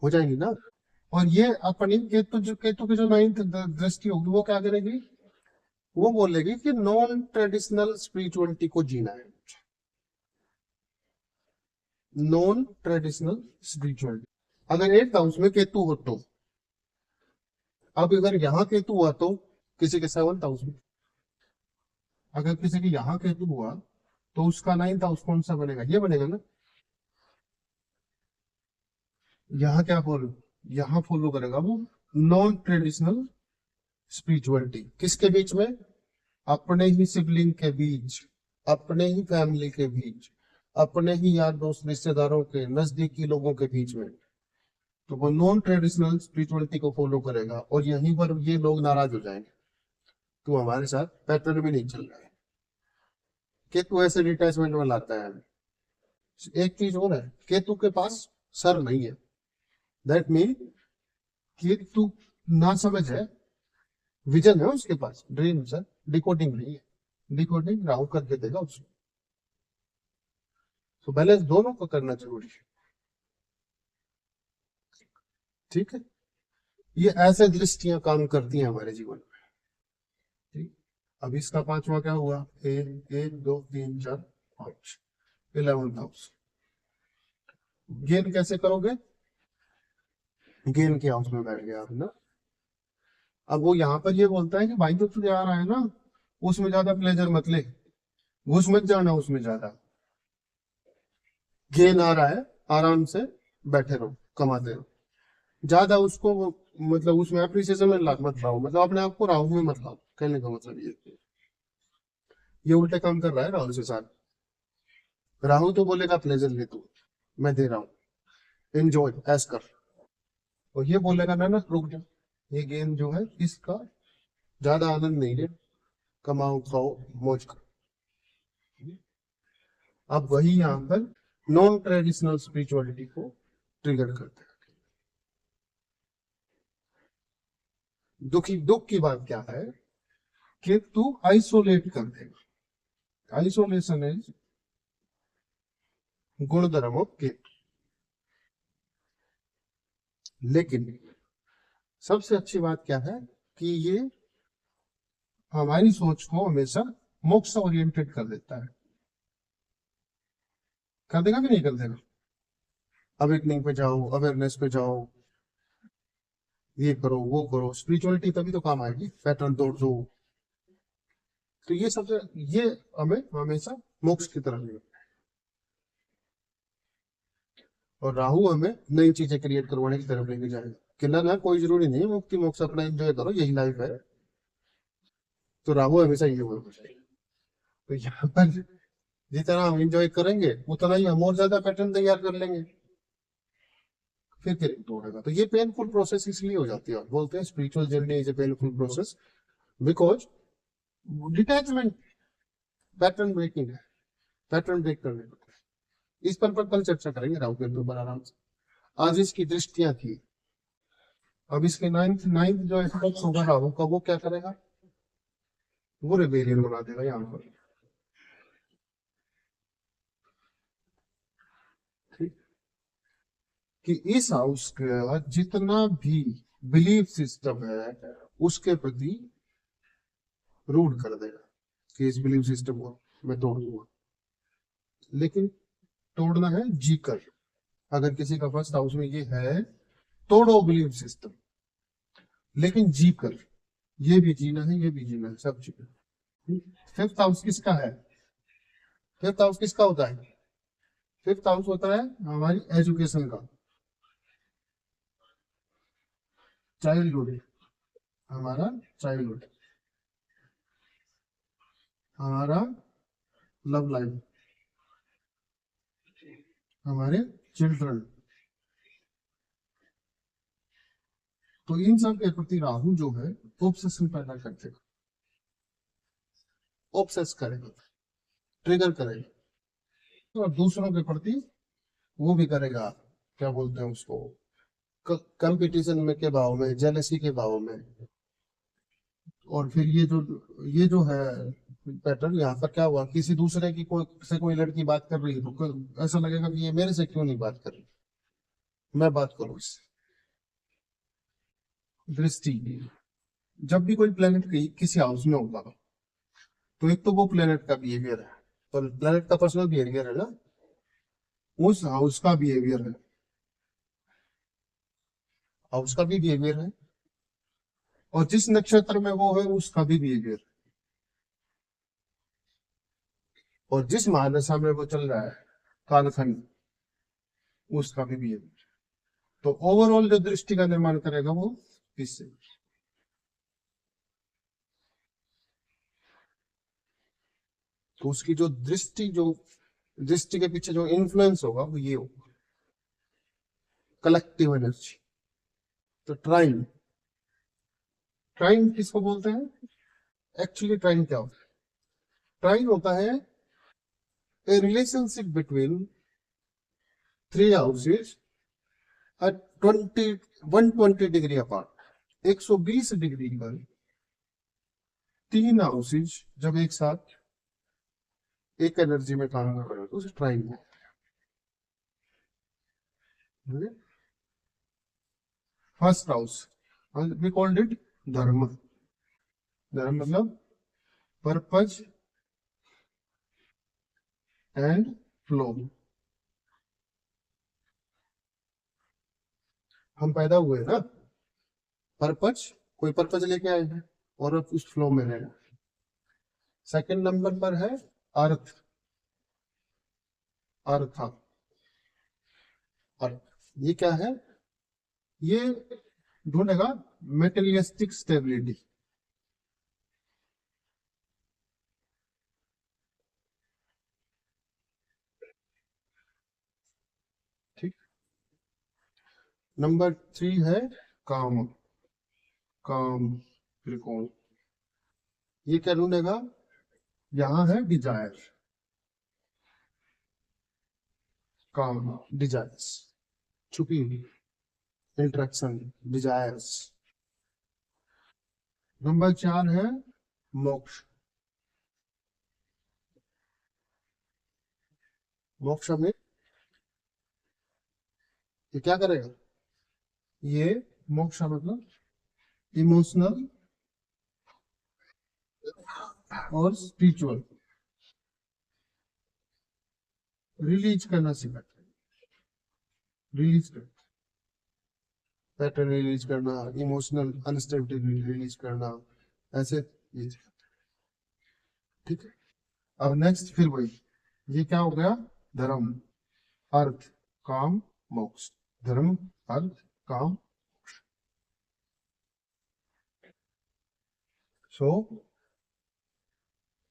हो जाएंगी ना। और ये अपनी केतु की जो नाइन्थ दृष्टि होगी वो क्या करेगी, वो बोलेगी कि नॉन ट्रेडिशनल स्पिरिचुअलिटी को जीना है, नॉन ट्रेडिशनल स्पिरिचुअलिटी। अगर 8th हाउस में केतु हो तो, अब अगर यहाँ केतु हुआ तो किसी के 7th हाउस में, अगर किसी के यहाँ केतु हुआ तो उसका 9th हाउस कौन सा बनेगा, ये बनेगा ना। यहाँ क्या फॉलो, यहाँ फॉलो करेगा वो नॉन ट्रेडिशनल स्पिरिचुअलिटी, किसके बीच में, अपने ही सिबलिंग के बीच, अपने ही फैमिली के बीच, अपने ही यार दोस्त रिश्तेदारों के नजदीकी लोगों के बीच में। तो वो नॉन ट्रेडिशनल स्पिरिचुअलिटी को फॉलो करेगा और यहीं पर ये लोग नाराज हो जाएंगे, तो हमारे साथ पैटर्न भी नहीं चल रहा है। केतु ऐसे डिटैचमेंट में लाता है। एक चीज और है, केतु के पास सर नहीं है, दैट मीन केतु ना समझ है, विजन है उसके पास, ड्रीम सर, डिकोडिंग नहीं है, डिकोडिंग राहु करके देगा उसको। तो बैलेंस दोनों को करना जरूरी है, ठीक है। ये ऐसे दृष्टियां काम करती हैं हमारे जीवन में, ठीक। अब इसका पांचवा क्या हुआ, एक, एक, दो, तीन, चार, पांच, 11th हाउस। गेन कैसे करोगे, गेन के हाउस में बैठ गया आप ना। अब वो यहाँ पर ये बोलता है कि भाई जो तुझे आ रहा है ना, उसमें ज्यादा प्लेजर मत ले, घुस मत जाना उसमें ज्यादा। गेन आ रहा है, आराम से बैठे रहो, कमाते रहो, ज्यादा उसको मतलब उसमें अप्रिसिएशन में मत लाओ, मतलब अपने आप को राहु में मत लाओ, कहने का मतलब ये उल्टे काम कर रहा है राहु के साथ। राहु तो बोलेगा प्लेजर ले तू, मैं दे रहा हूँ, एंजॉय ऐस कर। और ये बोलेगा ना ना रुक जा, ये गेम जो है इसका ज्यादा आनंद नहीं ले, कमाओ खाओ मौज करो। अब वही यहाँ पर नॉन ट्रेडिशनल स्पिरिचुअलिटी को ट्रिगर करते हैं। दुख की बात क्या है कि तू आइसोलेट कर देगा, आइसोलेशन इज गुणधर्म ऑफ केतु। लेकिन सबसे अच्छी बात क्या है कि ये हमारी सोच को हमेशा मोक्ष ओरिएंटेड कर देता है, कर देगा कि नहीं कर देगा। अवेकनिंग पे जाओ, अवेयरनेस पे जाओ, ये करो वो करो, स्पिरिचुअलिटी तभी तो काम आएगी, पैटर्न तोड़ दो। तो ये सबसे, ये हमें हमेशा मोक्ष की तरफ ले, और राहु हमें नई चीजें क्रिएट करवाने की तरफ लेके जाएगा कि ना ना कोई जरूरी नहीं मुक्ति मोक्ष, अपना एंजॉय करो, यही लाइफ है। तो राहु हमेशा ये बोल जाएगा। तो यहाँ पर जितना हम एंजॉय करेंगे उतना ही हम और ज्यादा पैटर्न तैयार कर लेंगे, फिर तोड़ेगा। तो ये पेनफुल प्रोसेस इसलिए हो जाती है, बोलते हैं spiritual journey is a painful process because detachment, pattern breaking है, पैटर्न ब्रेक करने को। इस पर कल चर्चा करेंगे राहु के ऊपर आराम से। आज इसकी दृष्टियां थी, अब इसके नाइन्थ नाइन्थ जो एस्पेक्ट होगा राहु का, वो क्या करेगा, वो रेबेलियन बना देगा यहाँ पर, ठीक। कि इस हाउस का जितना भी बिलीफ सिस्टम है उसके प्रति रूड कर देगा, कि इस बिलीफ सिस्टम को मैं तोड़ दूंगा। लेकिन तोड़ना है जीकर, अगर किसी का फर्स्ट हाउस में ये है, तोड़ो बिलीफ सिस्टम, लेकिन जीकर, ये भी जीना है, ये भी जीना है, सब जीना। फिफ्थ हाउस किसका है, फिफ्थ हाउस किसका होता है, फिफ्थ हाउस होता है हमारी एजुकेशन का, चाइल्डहुड, हमारा चाइल्डहुड, हमारा लव लाइफ, हमारे चिल्ड्रन। तो इन सब के प्रति राहु जो है ऑब्सेशन पैदा करते, ऑब्सेस करेगा, ट्रिगर करेगा। और दूसरों के प्रति वो भी करेगा, क्या बोलते हैं उसको, कंपटीशन में के भाव में, जेलसी के भाव में। और फिर ये जो है पैटर्न, यहाँ पर क्या हुआ, किसी दूसरे की कोई लड़की बात कर रही है तो ऐसा लगेगा कि ये मेरे से क्यों नहीं बात कर रही, मैं बात करूं इससे। दृष्टि, जब भी कोई प्लेनेट किसी हाउस में होगा तो एक तो वो प्लेनेट का बिहेवियर है, पर प्लेनेट का पर्सनल बिहेवियर है ना, उस हाउस का बिहेवियर है, हाउस का भी बिहेवियर है, और जिस नक्षत्र में वो है उसका भी बिहेवियर, और जिस महादशा में वो चल रहा है, कालखंड, उसका भी बिहेवियर। तो ओवरऑल जो दृष्टि का निर्माण करेगा वो इससे। तो उसकी जो दृष्टि के पीछे जो इन्फ्लुएंस होगा वो ये होगा, कलेक्टिव एनर्जी। तो ट्राइन, ट्राइन किसको बोलते हैं? एक्चुअली ट्राइन क्या होता है? ट्राइन होता है a relationship between three houses at 120 degree apart. 120 degree पर तीन हाउसेज जब एक साथ एक एनर्जी में काम कर रहे हो तो उसे ट्राइन है। First house we called it dharma. धर्म मतलब पर्पज एंड फ्लो। हम पैदा हुए ना, पर्पज, कोई पर्पज लेके आए हैं और अब उस फ्लो में रहना। सेकंड नंबर पर है अर्थ, अर्थ, अर्थ ये क्या है? ये ढूंढेगा मेटेरियलिस्टिक स्टेबिलिटी। ठीक। नंबर थ्री है काम, काम त्रिकोण। ये क्या ढूंढेगा? यहाँ है डिजायर, काम, डिजायर्स, छुपी हुई इंट्रैक्शन, डिजायर्स। नंबर चार है मोक्ष। मोक्ष में ये क्या करेगा? ये मोक्ष मतलब इमोशनल और स्पिरिचुअल रिलीज करना सिखाता है, रिलीज कर, पैटर्न रिलीज करना, इमोशनल अनस्टेबिलिटी रिलीज करना, ऐसे ये। ठीक है। अब नेक्स्ट फिर वही, ये क्या हो गया? धर्म, अर्थ, काम, मोक्ष। धर्म, अर्थ, काम। सो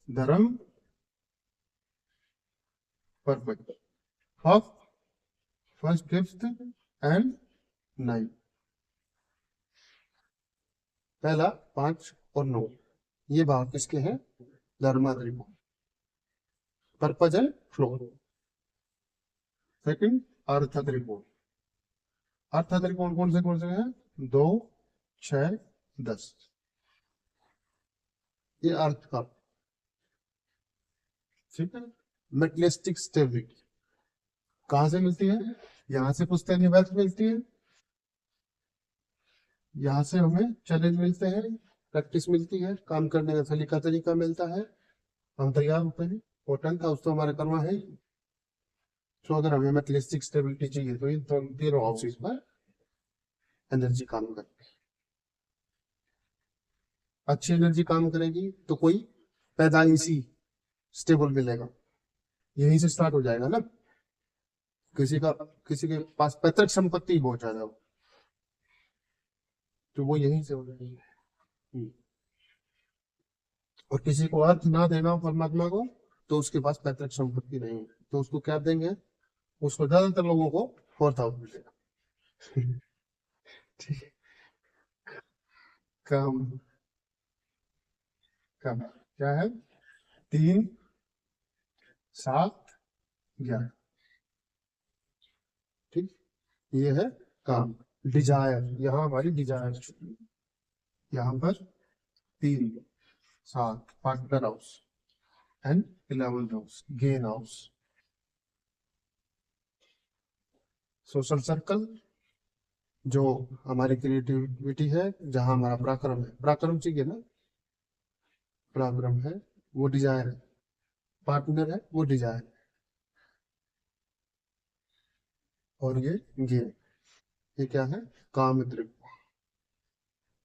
धर्म, perfect, first, first, fifth and nine. पहला, पांच और नौ, ये भाव किसके हैं? धर्म त्रिकोण, पर्पज एंड फ्लो। सेकंड, अर्थ त्रिकोण। अर्थ त्रिकोण कौन से हैं? दो, छह, 10। ये अर्थ का, ठीक है। मेटलिस्टिक स्टेबिलिटी कहाँ से मिलती है? यहाँ से पुश्तैनी वेल्थ मिलती है, यहाँ से हमें चैलेंज मिलते हैं, प्रैक्टिस मिलती है, काम करने का सलीका तरीका मिलता है, हम तैयार होते हैं। पोटेंट हाउस तो हमारा कर्मा है। तो अगर हमें मेटलिस्टिक स्टेबिलिटी चाहिए तो इन तीनों हाउसेज पर एनर्जी काम करती है। अच्छी एनर्जी काम करेगी तो कोई पैदाइशी स्टेबल मिलेगा, यहीं से स्टार्ट हो जाएगा ना। किसी का, किसी के पास पैतृक संपत्ति बहुत ज्यादा हो तो वो यहीं से हो जाएगी। और किसी को अर्थ ना देना हो परमात्मा को तो उसके पास पैतृक संपत्ति नहीं है, तो उसको क्या देंगे, उसको ज्यादातर लोगों को 4000 मिलेगा। ठीक है। कम कम क्या है, 3 7 11। ठीक, ये है काम। डिजायर, यहाँ हमारी डिजायर, यहाँ पर 3 7 partner house and 11th house gain house. Social circle जो हमारी क्रिएटिविटी है, जहां हमारा पराक्रम है, पराक्रम चाहिए ना, पराक्रम है वो डिजायर है, पार्टनर है वो डिजायर है, और ये गेन, ये क्या है, काम द्रव्य।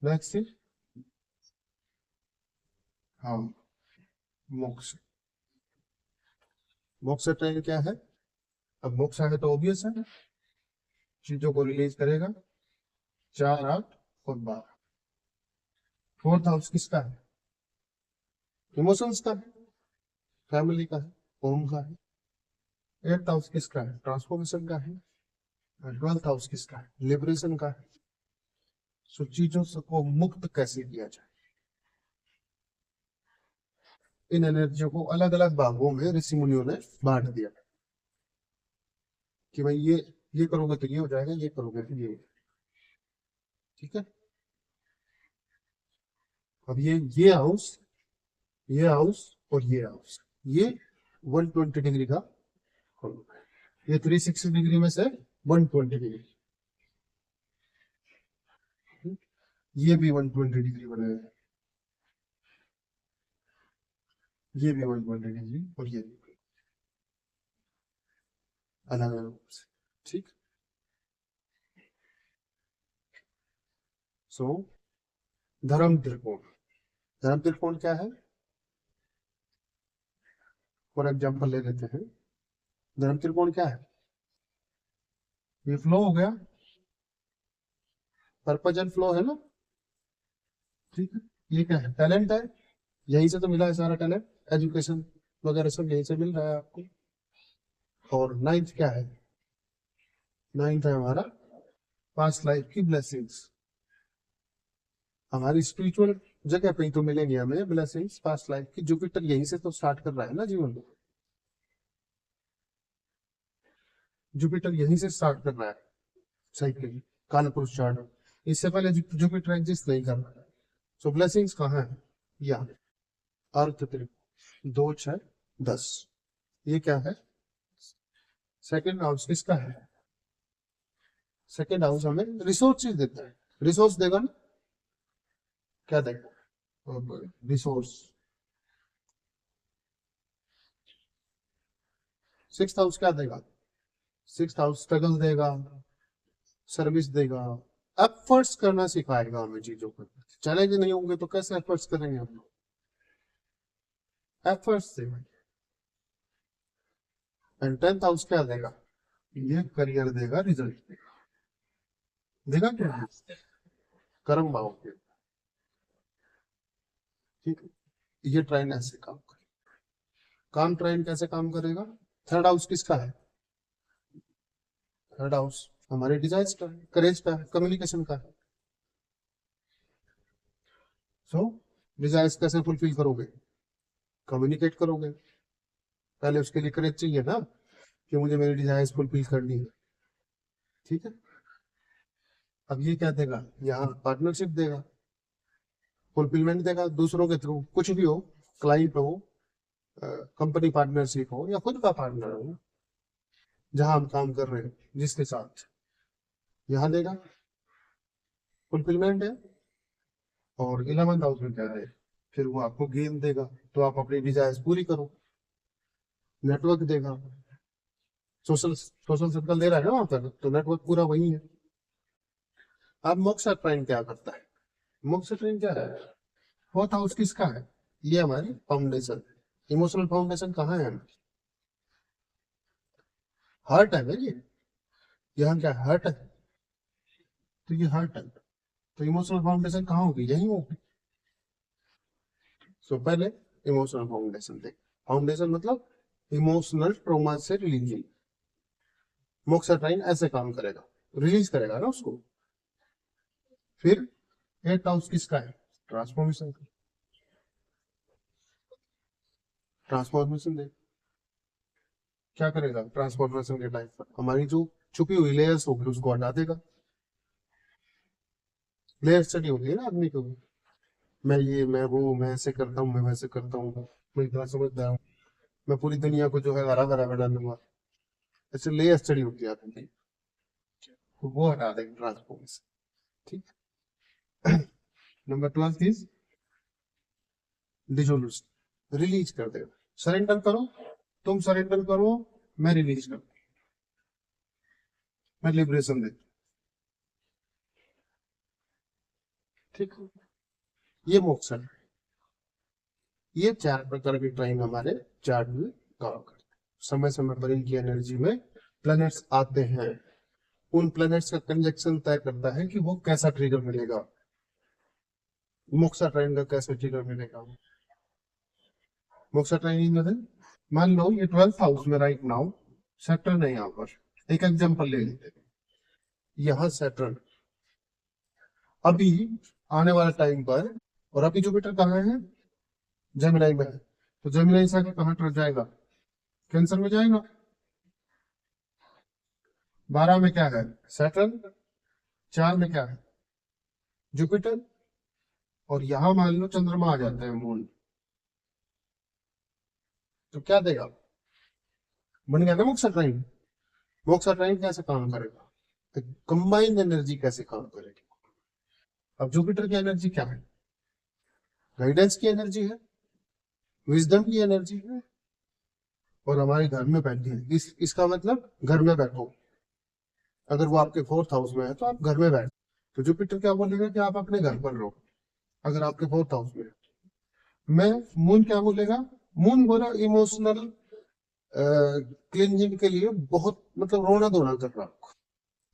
नेक्स्ट है, हाँ, मोक्ष। मोक्ष ट्रेन क्या है, अब मोक्ष है तो ऑब्वियस है, चीजों को रिलीज करेगा, 4 8 और 12। 4th हाउस किसका है, इमोशंस का है, फैमिली का है, होम का है। 8th हाउस किसका है, ट्रांसफॉर्मेशन का है। 12th हाउस किसका है, लिबरेशन का है। सो चीजों को मुक्त कैसे किया जाए, इन एनर्जियों को अलग अलग भागों में ऋषि मुनियों ने बांट दिया कि भाई ये करोगे तो ये हो जाएगा, ये करोगे तो ये हो जाएगा। ठीक है, अब ये हाउस, ये हाउस और ये हाउस, ये 120 डिग्री का खोलो, ये 360 डिग्री में से 120 डिग्री, ये भी 120 डिग्री बनाएगा, ये भी 120 डिग्री, और ये भी अलग अलग रूप से। ठीक, सो धर्म त्रिकोण, धर्म त्रिकोण क्या है, फॉर एग्जाम्पल ले लेते हैं, धर्म त्रिकोण क्या है, ये फ्लो हो गया, पर्पज एंड फ्लो है ना। ठीक है, ये क्या है, टैलेंट है, यहीं से तो मिला है सारा टैलेंट, एजुकेशन वगैरह सब यहीं से मिल रहा है आपको। और 9th क्या है, 9th है हमारा पास्ट लाइफ की ब्लेसिंग्स, हमारी स्पिरिचुअल जगह पे ही तो मिलेंगे हमें ब्लेसिंग्स पास्ट लाइफ की। जुपिटर यहीं से तो स्टार्ट कर रहा है ना जीवन में, जुपिटर यहीं से स्टार्ट कर रहा है साइकिल, कालपुरुष चार्ट, इससे पहले जुपिटर एग्जिस्ट नहीं कर रहा है। सो ब्लेसिंग्स कहाँ है, या अर्थ त्रिकोण 2 6 10, ये क्या है, सेकंड हाउस किसका है, सेकंड हाउस हमें रिसोर्सेज देता है, रिसोर्स देगा ना, क्या देगा, रिसोर्स। 6th हाउस क्या देगा, 6th हाउस स्ट्रगल देगा, सर्विस देगा, एफर्ट्स करना सिखाएगा हमें चीजों पर। चैलेंज नहीं होंगे तो कैसे एफर्ट्स करेंगे हम लोग, एफर्ट्स देगा। एंड 10th हाउस क्या देगा, ये करियर देगा, रिजल्ट देगा, देगा क्या, कर्म भाव के। ठीक है, ये ट्रेन ऐसे काम करेगा, काम ट्रेन कैसे काम करेगा। 3rd हाउस किसका है, 3rd हाउस हमारे डिजाइन का है, करेज का है, कम्युनिकेशन का है। सो डिजाइन कैसे फुलफिल करोगे, कम्युनिकेट करोगे, पहले उसके लिए करेज चाहिए ना, कि मुझे मेरी डिजाइन फुलफिल करनी है। ठीक है, अब ये क्या देगा, यहाँ पार्टनरशिप देगा, फुलफिलमेंट देगा दूसरों के थ्रू, कुछ भी हो, क्लाइंट हो, कंपनी पार्टनरशिप हो, या खुद का पार्टनर हो, जहां हम काम कर रहे हैं जिसके साथ, यहाँ देगा फुलफिलमेंट है। और 11th हाउस में क्या है, फिर वो आपको गेन देगा, तो आप अपनी डिजायर्स पूरी करो, नेटवर्क देगा, सोशल सोशल सर्कल दे रहा है ना वहां पर, तो नेटवर्क पूरा वही है। अब मोक्ष ट्रेन क्या करता है, मोक्ष ट्रेन क्या है, 4th हाउस किसका है, ये हमारी फाउंडेशन, इमोशनल फाउंडेशन कहाँ है, हार्ट है ना ये, यहाँ क्या हार्ट है, तो ये हार्ट है, तो इमोशनल फाउंडेशन कहाँ होगी, यही होगी। सो पहले इमोशनल फाउंडेशन देख, फाउंडेशन मतलब इमोशनल ट्रॉमा से रिलीजिंग। मोक्साट्राइन ऐसे काम करेगा, रिलीज करेगा ना उसको। फिर 8th हाउस किसका है? ट्रांसफॉर्मेशन का। ट्रांसफॉर्मेशन दे, क्या करेगा ट्रांसफॉर्मेशन के टाइम पर? हमारी जो छुपी हुई लेयर्स होगी उसको हटा देगा। लेयर स्टडी होती है ना आदमी को, मैं ये, मैं वो, मैं ऐसे करता हूँ, मैं वैसे करता हूँ, मैं इतना समझदार हूँ, मैं पूरी दुनिया को जो है हरा भरा बना दूंगा, ऐसे लेयर स्टडी होती है आदमी की। तो वो हटा देगा ट्रांसफॉर्मेशन। ठीक है। नंबर 12 इज डिसोल्यूशन, रिलीज कर देगा। सरेंडर करो, तुम सरेंडर करो, मैं रिलीज कर, मैं लिबरेशन दे। ठीक है, ये मोक्ष है। ये 4 प्रकार के ट्राइन हमारे चार्ट में काम करते हैं। समय समय पर इनकी एनर्जी में प्लैनेट्स आते हैं, उन प्लैनेट्स का कंजक्शन तय करता है कि वो कैसा ट्रिगर मिलेगा, मोक्सा ट्राइन का कैसे ट्रिगर मिलेगा। मोक्सा ट्राइन मतलब, मान लो ये 12th हाउस में राइट नाउ सैटर्न है यहाँ पर। एक एग्जांपल ले लेते हैं, यहाँ सैटर्न अभी आने वाले टाइम पर, और अभी जुपिटर कहाँ है? जेमिनी में है। तो जेमिनी से आगे कहाँ ट्रक जाएगा? कैंसर में जाएगा। 12 में क्या है? सैटर्न। 4 में क्या है? जुपिटर। और यहां मान लो चंद्रमा आ जाता है, मून, तो क्या देगा? बन गया ना मोक्सा ट्राइन। मोक्सा ट्राइन कैसे काम करेगा? कंबाइंड एनर्जी कैसे काम करेगी? अब जुपिटर की एनर्जी क्या है? गाइडेंस की एनर्जी है, विजडम की एनर्जी है, और हमारे घर में बैठी है। इसका मतलब घर में बैठो। अगर वो आपके 4th हाउस में है तो आप घर में बैठो, तो जुपिटर क्या बोलेगा कि आप अपने घर पर रहो। अगर आपके 4th हाउस में है, मैं, मून क्या बोलेगा? मून बोला इमोशनल क्लिंजिंग के लिए बहुत, मतलब रोना धोना कर रहा।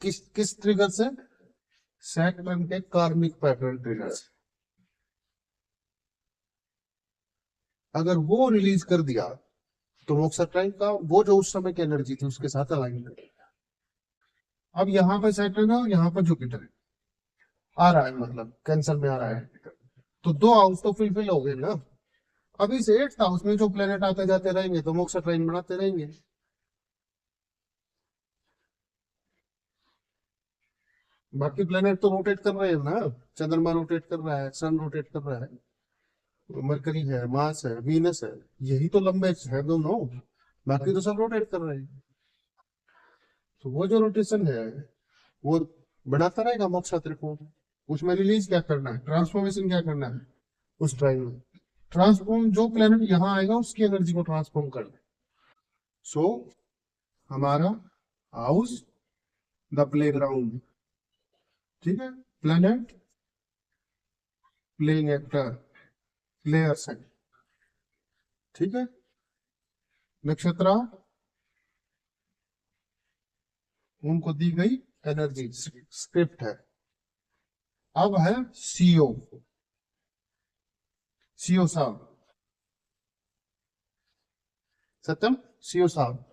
किस किस ट्रिगर से? सैटर्न के कार्मिक पैटर्न ट्रिगर से। अगर वो रिलीज कर दिया तो मोक्साट्राइन का वो जो उस समय की एनर्जी थी उसके साथ अलाइन करेगा। अब यहाँ पे सैटर्न है और यहाँ पर जुपिटर है, आ रहा है, मतलब कैंसर में आ रहा है, तो 2 हाउस तो फुलफिल हो गए ना। अब इस 8th हाउस में जो प्लेनेट आते जाते रहेंगे तो मोक्साट्राइन बनाते रहेंगे। बाकी प्लेनेट तो रोटेट कर रहे हैं ना, चंद्रमा रोटेट कर रहा है, सन रोटेट कर रहा है, मरकरी है, मार्स है, वीनस है, यही तो लंबे है दोनों, बाकी तो सब रोटेट कर रहे हैं। तो वो जो रोटेशन है वो बढ़ाता रहेगा मोक्ष त्रिकोण। उसमें रिलीज क्या करना है, ट्रांसफॉर्मेशन क्या करना है उस ट्राइन में? ट्रांसफॉर्म, जो प्लेनेट यहाँ आएगा उसकी एनर्जी को ट्रांसफॉर्म करना है। सो हमारा हाउस द प्लेग्राउंड, ठीक है, प्लेनेट प्लेइंग एक्टर, प्लेयर्स है, ठीक है। नक्षत्र उनको दी गई एनर्जी, स्क्रिप्ट है। अब है सीओ, सीओ साहब, सत्यम, सीओ साहब,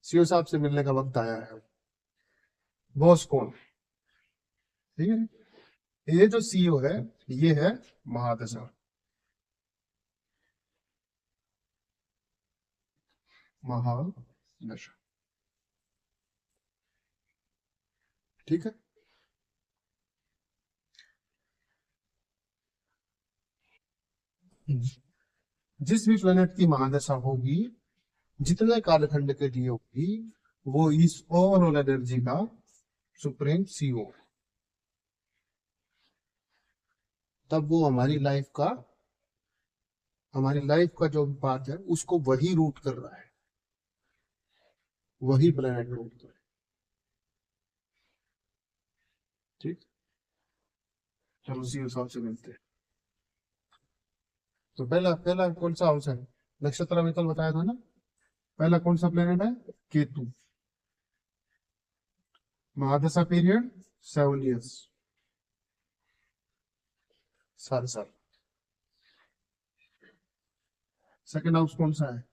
सीओ साहब से मिलने का वक्त आया है। बॉस कौन? ठीक है, ये जो सीईओ है ये है महादशा, महादशा, ठीक है। जिस भी प्लेनेट की महादशा होगी, जितने कालखंड के लिए होगी, वो इस ओवरऑल एनर्जी का सुप्रीम सीईओ, तब वो हमारी लाइफ का जो पार्ट है उसको वही रूट कर रहा है, वही प्लेनेट रूट कर रहा है। ठीक, चलो उसी हिसाब से मिलते हैं। तो पहला पहला कौन सा हाउस है? नक्षत्र में कल बताया था ना, पहला कौन सा प्लेनेट है? केतु। महादशा पीरियड 7 years, 7 साल। सेकंड हाउस कौन सा है?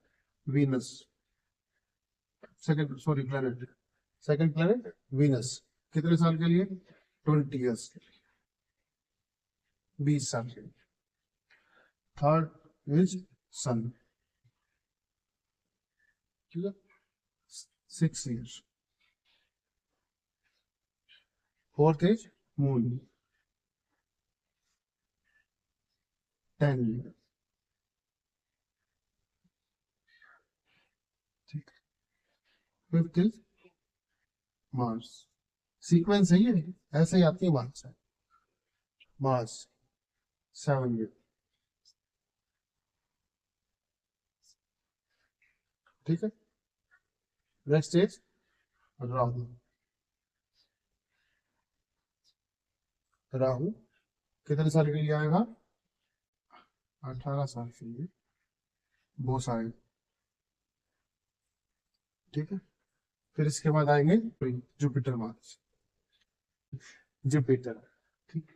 Venus. Second, sorry, planet. Second planet Venus. कितने साल के लिए? 20 ईयर्स के लिए, 20 साल के लिए। थर्ड इज सन, ठीक है, 6 years. Fourth is moon, 10 year. ठीक। Fifth is Mars. सीक्वेंस है ये, ऐसे ही आती है मार्स है। मार्स 7 ईयर, ठीक है। Next is Rahu. राहु कितने साल के लिए आएगा? 18 साल के लिए, वो साल, ठीक है। फिर इसके बाद आएंगे जुपिटर मार्स। जुपिटर, ठीक।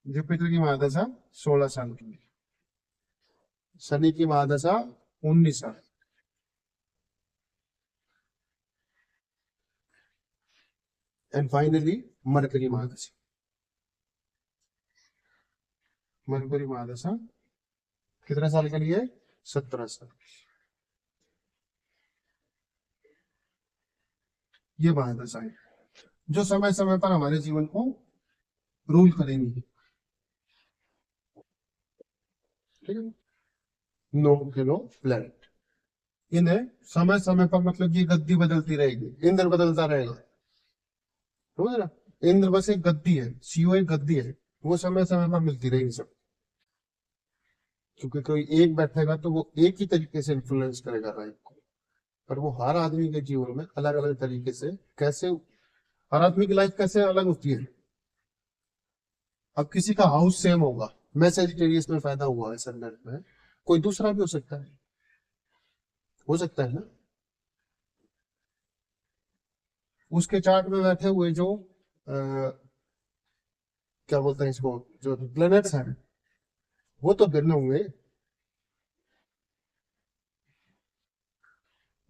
जुपिटर की महादशा 16 साल की है। शनि की महादशा 19 साल। एंड फाइनली मरकरी महादशा। मरकरी महादशा कितने साल के लिए? 17 साल। ये महादशा है जो समय समय पर हमारे जीवन को रूल करेंगी, ठीक है। नो किलो प्लेनेट, इन्हें समय समय पर, मतलब ये गद्दी बदलती रहेगी, इंद्र बदलता रहेगा, समझ रहा? इंद्र बस एक गद्दी है, सीओ एक गद्दी है, वो समय समय पर मिलती रहेगी सब। क्योंकि कोई एक बैठेगा तो वो एक ही तरीके से इन्फ्लुएंस करेगा लाइफ को, पर वो हर आदमी के जीवन में अलग अलग तरीके से कैसे, हर आदमी की लाइफ कैसे अलग होती है। अब किसी का हाउस सेम होगा, मैं सेजिटेरियस में पैदा हुआ है संदर्भ में, कोई दूसरा भी हो सकता है, हो सकता है ना। उसके चार्ट में बैठे हुए जो क्या बोलते हैं इसको, जो प्लैनेट्स हैं, वो तो भिन्न होंगे।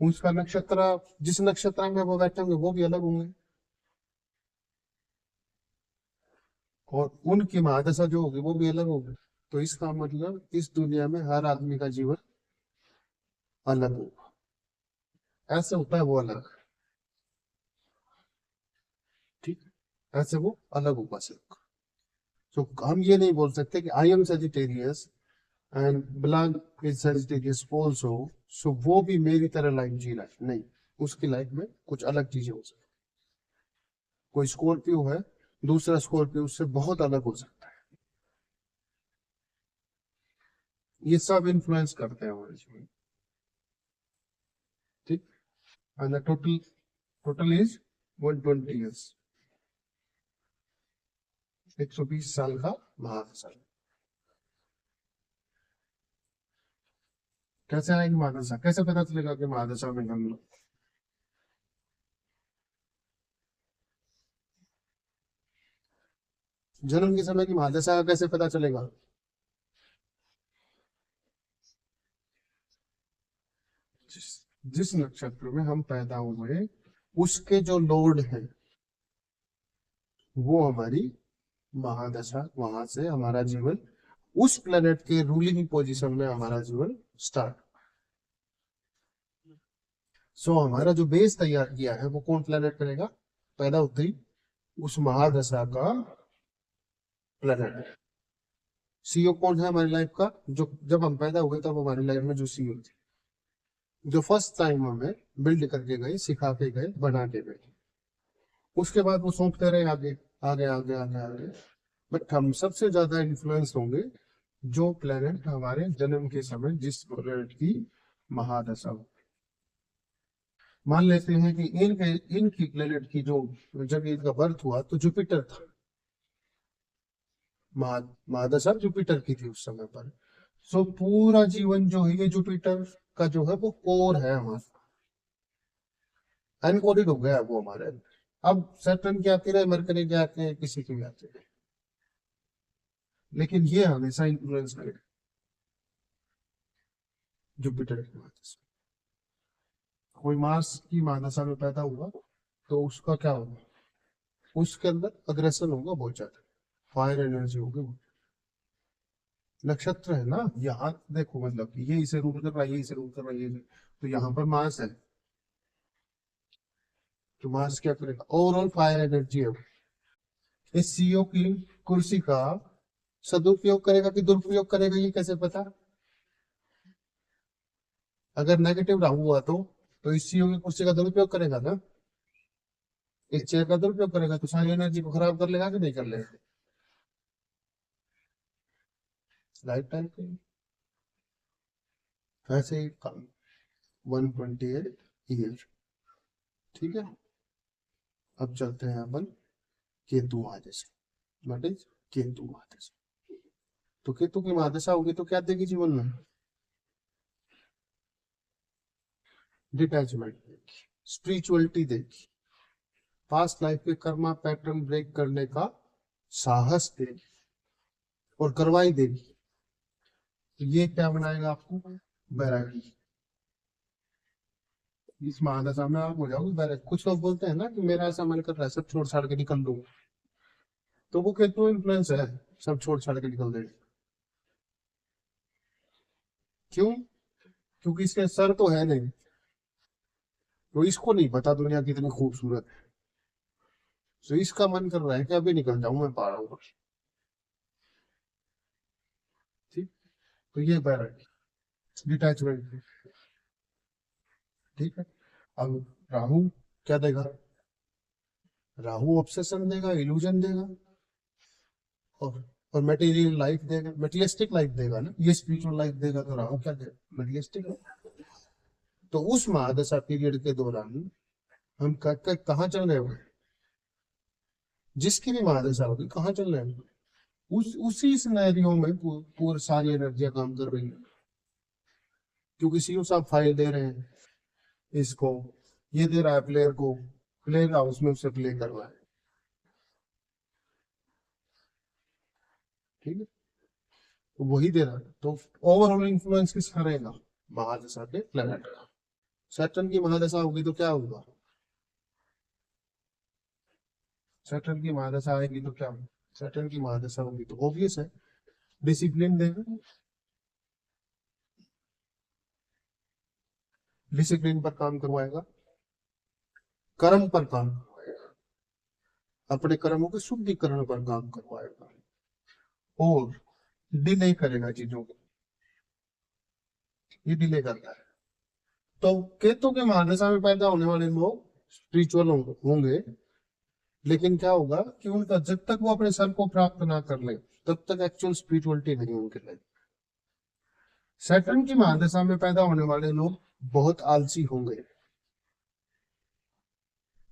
उसका नक्षत्र, जिस नक्षत्र में वो बैठे होंगे वो भी अलग होंगे, और उनकी महादशा जो होगी वो भी अलग होगी। तो इसका मतलब इस दुनिया में हर आदमी का जीवन अलग होगा, ऐसे होता है वो अलग, ठीक है, ऐसे वो अलग होगा सिर्फ। तो हम ये नहीं बोल सकते कि I am Sagittarius and blood is Sagittarius also, so वो भी मेरी तरह लाइफ जी रहा है, नहीं, उसकी लाइफ में कुछ अलग चीजें हो सकती। कोई स्कॉर्पियो है, दूसरा स्कॉर्पियो उससे बहुत अलग हो सकता है। ये सब इन्फ्लुएंस करते हैं हमारे जीवन, ठीक। And the total, total is 120 years, 120 साल का महादशा। कैसे आएगी महादशा, कैसे पता चलेगा कि महादशा में हम लोग? जन्म के समय की महादशा का कैसे पता चलेगा? जिस जिस नक्षत्र में हम पैदा हुए उसके जो लॉर्ड है वो हमारी महादशा, वहां से हमारा जीवन, उस प्लेनेट के रूलिंग पोजीशन में हमारा जीवन स्टार्ट। सो हमारा जो बेस तैयार किया है वो कौन प्लेनेट करेगा? पैदा होते ही उस महादशा का प्लेनेट। सीईओ कौन है हमारी लाइफ का? जो जब हम पैदा हुए तब हमारी लाइफ में जो सीईओ थे, जो फर्स्ट टाइम हमें बिल्ड करके गए, सिखा के गए, बना के गए, उसके बाद वो सौंपते रहे आगे आगे आगे आगे आगे। बट हम सबसे ज्यादा इन्फ्लुएंस होंगे जो प्लेनेट हमारे जन्म के समय, जिस प्लेनेट की महादशा हो। मान लेते हैं कि इनकी प्लेनेट की जो, जब इनका बर्थ हुआ तो जुपिटर था, महादशा जुपिटर की थी उस समय पर। सो पूरा जीवन जो है ये जुपिटर का जो है वो कोर है हमारा, एनकोडेड हो गया वो हमारे अंदर। अब सैटर्न की आती रहे, मरकरी के आते हैं, किसी की भी आते रहे, लेकिन ये हमेशा इन्फ्लुएंस करेगा। जुपिटर की महादशा। कोई मार्स की महादशा में पैदा हुआ तो उसका क्या होगा, उसके अंदर अग्रेशन होगा बहुत ज्यादा, फायर एनर्जी होगी। नक्षत्र है ना, यहाँ देखो मतलब ये इसे रूल कर रहा है, ये इसे रूल कर रहा है, ये तो यहाँ पर मार्स है, तो मार्स क्या करेगा, ओवरऑल फायर एनर्जी है। इस सीईओ की कुर्सी का सदुपयोग करेगा कि दुरुपयोग करेगा, ये कैसे पता। अगर नेगेटिव राहु हुआ तो इस सीईओ की कुर्सी का दुरुपयोग करेगा ना, इस चेयर का दुरुपयोग करेगा, तो सारी एनर्जी को खराब कर लेगा कि नहीं कर लेगा। लाइफ टाइम के ऐसे ही काम 128 ईयर। ठीक है, अब चलते हैं अपन केतु महादशा, व्हाट इज केतु महादशा। तो केतु की महादशा होगी तो क्या देगी जीवन में, डिटैचमेंट देगी, स्पिरिचुअलिटी देगी, पास्ट लाइफ के कर्मा पैटर्न ब्रेक करने का साहस देगी और करवाई देगी। तो ये क्या बनाएगा आपको, बैरागी। इस महादशा में आप हो जाओगे बैरागी। कुछ लोग बोलते हैं ना कि मेरा ऐसा मन कर रहा है सब छोड़ छाड़ के निकल दूंगा, तो वो केतु इन्फ्लुएंस है, सब छोड़ छाड़ के निकल देगा। क्यों, क्योंकि इसके सर तो है नहीं, तो इसको नहीं पता दुनिया कितनी खूबसूरत है, तो इसका मन कर रहा है कि अभी निकल जाऊं मैं पहाड़ों पर। ठीक, तो ये बैरागी, डिटैचमेंट। ठीक है, अब राहु क्या देगा, राहु ऑब्सेशन देगा, इल्यूजन देगा, और और मटेरियल लाइफ देगा, मटेरियलिस्टिक लाइफ देगा ना, ये स्पिरिचुअल लाइफ देगा, तो राहु क्या देगा, मटेरियलिस्टिक। तो उस महादशा पीरियड के दौरान हम कहाँ चल रहे होंगे, जिसकी भी महादशा होगी कहाँ चल रहे हैं, उसी सिनेरियो में पूरी सारी एनर्जियां काम कर रही है, क्योंकि सीईओ साहब फाइल दे रहे हैं इसको, ये दे रहा है प्लेयर को, प्लेयर हाउस में उसे प्ले कर रहा है। ठीक है, तो वही दे रहा है, तो ओवरऑल इन्फ्लुएंस किसका रहेगा, महादशा के प्लेनेट का। सैटर्न की महादशा होगी तो क्या होगा, सैटर्न की महादशा आएगी तो क्या होगा, सैटर्न की महादशा होगी तो ऑब्वियस है डिसिप्लिन देगा, डिसिप्लिन पर काम करवाएगा, कर्म पर काम करवाएगा, अपने कर्मों के शुद्धिकरण पर काम करवाएगा, और डिले करेगा चीजों को, ये डिले करता है। तो केतु के महादशा में पैदा होने वाले लोग स्पिरिचुअल होंगे, लेकिन क्या होगा कि उनका जब तक वो अपने सर को प्राप्त ना कर ले तब तक एक्चुअल स्पिरिचुअलिटी नहीं उनके लिए। सैटर्न की महादशा में पैदा होने वाले लोग बहुत आलसी होंगे,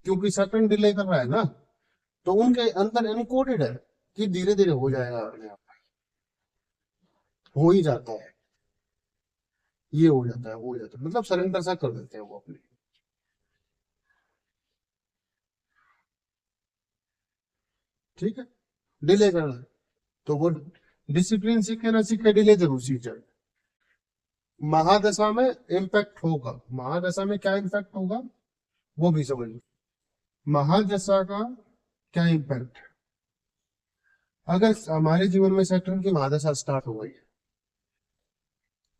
क्योंकि सैटर्न डिले कर रहा है ना, तो उनके अंदर एनकोडेड है कि धीरे धीरे हो जाएगा, अपने आप हो ही जाता है, ये हो जाता है, हो जाता है, मतलब सरेंडर सा कर देते हैं वो अपने। ठीक है, डिले करना है तो वो डिसिप्लिन सीखे ना सीखे, डिले जरूर सीख जाए। महादशा में इम्पैक्ट होगा, महादशा में क्या इम्पैक्ट होगा वो भी समझ लो। महादशा का क्या इम्पैक्ट, अगर हमारे जीवन में सैटर्न की महादशा स्टार्ट हो गई है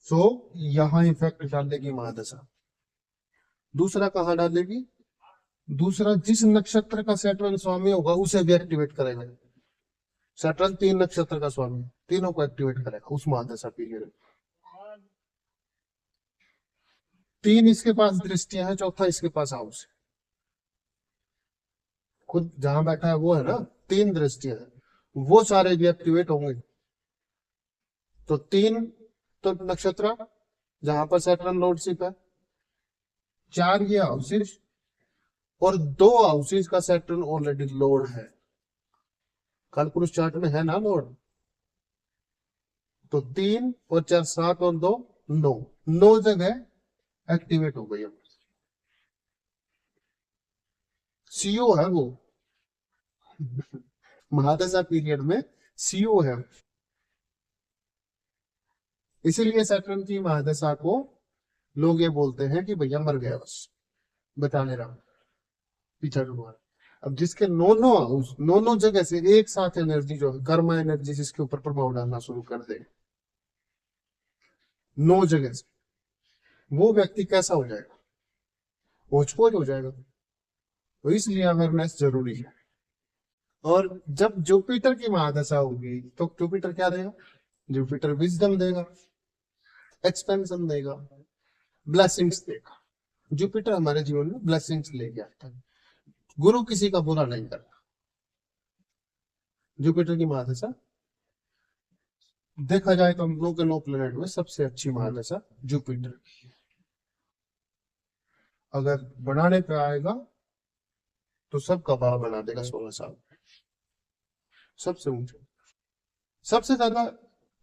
तो यहाँ इफेक्ट डालेगी महादशा। दूसरा कहाँ डालेगी, दूसरा जिस नक्षत्र का सैटर्न स्वामी होगा उसे भी एक्टिवेट करेगा। सैटर्न 3 नक्षत्र का स्वामी, तीनों को एक्टिवेट करेगा उस महादशा पीरियड में। 3 इसके पास दृष्टियां हैं, चौथा इसके पास हाउस है, खुद जहां बैठा है वो है ना, 3 दृष्टियां हैं, वो सारे भी एक्टिवेट होंगे। तो 3 तो नक्षत्र जहां पर सैटर्न लॉर्डशिप है, 4 ये हाउसेस, और 2 हाउसेस का सैटर्न ऑलरेडी लॉर्ड है, कालपुरुष चार्ट में है ना लॉर्ड। तो 3 और 4 7 और 2 9, 9 जगह एक्टिवेट हो गई। सीओ है वो महादशा पीरियड में, सीओ है, इसीलिए सैटर्न की महादशा को लोग ये बोलते हैं कि भैया मर गया बस, बचा ले रहा, पीछा छुड़वा। अब जिसके नो नो जगह से एक साथ एनर्जी जो है, कर्मा एनर्जी जिसके ऊपर प्रभाव डालना शुरू कर दे, नो जगह से, वो व्यक्ति कैसा हो जाएगा? होचपोच हो जाएगा। तो इसलिए अवेयरनेस जरूरी है। और जब जुपिटर की महादशा होगी तो जुपिटर क्या देगा? जुपिटर विजडम देगा, एक्सपेंशन देगा, ब्लेसिंग्स देगा। जुपिटर हमारे जीवन में ब्लेसिंग्स लेके आता है। गुरु किसी का बुरा नहीं करता। जुपिटर की महादशा देखा जाए तो हम लोग के 9 प्लेनेट में सबसे अच्छी महादशा जुपिटर की है। अगर बनाने पे आएगा तो सबका भाव बना देगा 16 साल, सबसे ऊंचे। सबसे ज्यादा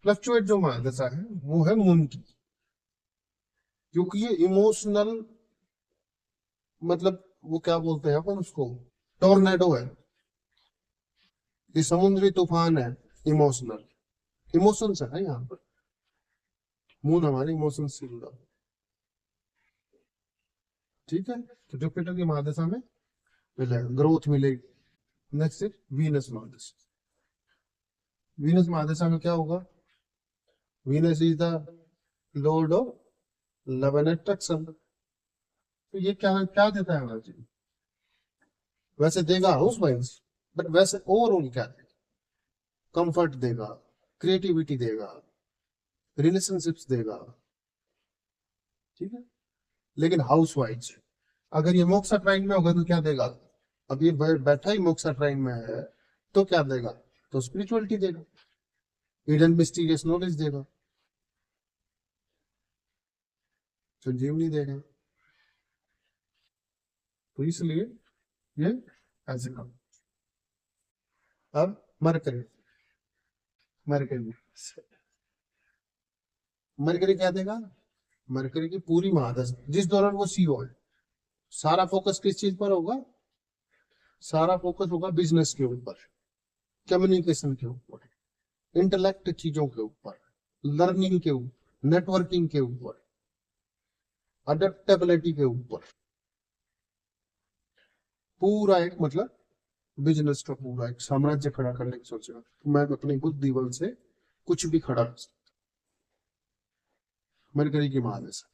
फ्लक्चुएट जो महादशा है वो है मून की, क्योंकि ये इमोशनल, मतलब वो क्या बोलते हैं अपन उसको, टॉर्नेडो है, ये समुद्री तूफान है। इमोशनल, इमोशंस है ना यहाँ पर। मून हमारे इमोशन से जुड़ा। ठीक है, तो जुपिटर की महादशा में मिलेगा, ग्रोथ मिलेगी। नेक्स्ट है वीनस महादशा। वीनस महादशा में क्या होगा? Venus is the Lord of love and attraction. तो ये क्या क्या देता है हमारे जीवन? वैसे देगा हाउस वाइफ, बट वैसे ओवरऑल क्या देगा? कंफर्ट देगा, क्रिएटिविटी देगा, रिलेशनशिप्स देगा। ठीक है, लेकिन हाउस वाइफ अगर ये मोक्ष ट्राइन में होगा तो क्या देगा? अब ये बैठा ही मोक्ष ट्राइन में है तो क्या देगा? तो स्पिरिचुअलिटी देगा, हिडन मिस्टीरियस नॉलेज देगा, संजीवनी देगा। तो इसलिए ये ऐसे काम। अब मरकरी, मरकरी मरकरी क्या देगा? मरकरी की पूरी महादशा जिस दौरान वो सीओ है, सारा फोकस किस चीज पर होगा? सारा फोकस होगा बिजनेस के ऊपर, कम्युनिकेशन के ऊपर, इंटेलेक्ट चीजों के ऊपर, लर्निंग के ऊपर, नेटवर्किंग के ऊपर, अडेप्टेबिलिटी के ऊपर। पूरा एक मतलब बिजनेस का पूरा एक साम्राज्य खड़ा करने की सोचेगा, मैं अपनी बुद्धि बल से कुछ भी खड़ा कर सकता। मरकरी की महादशा।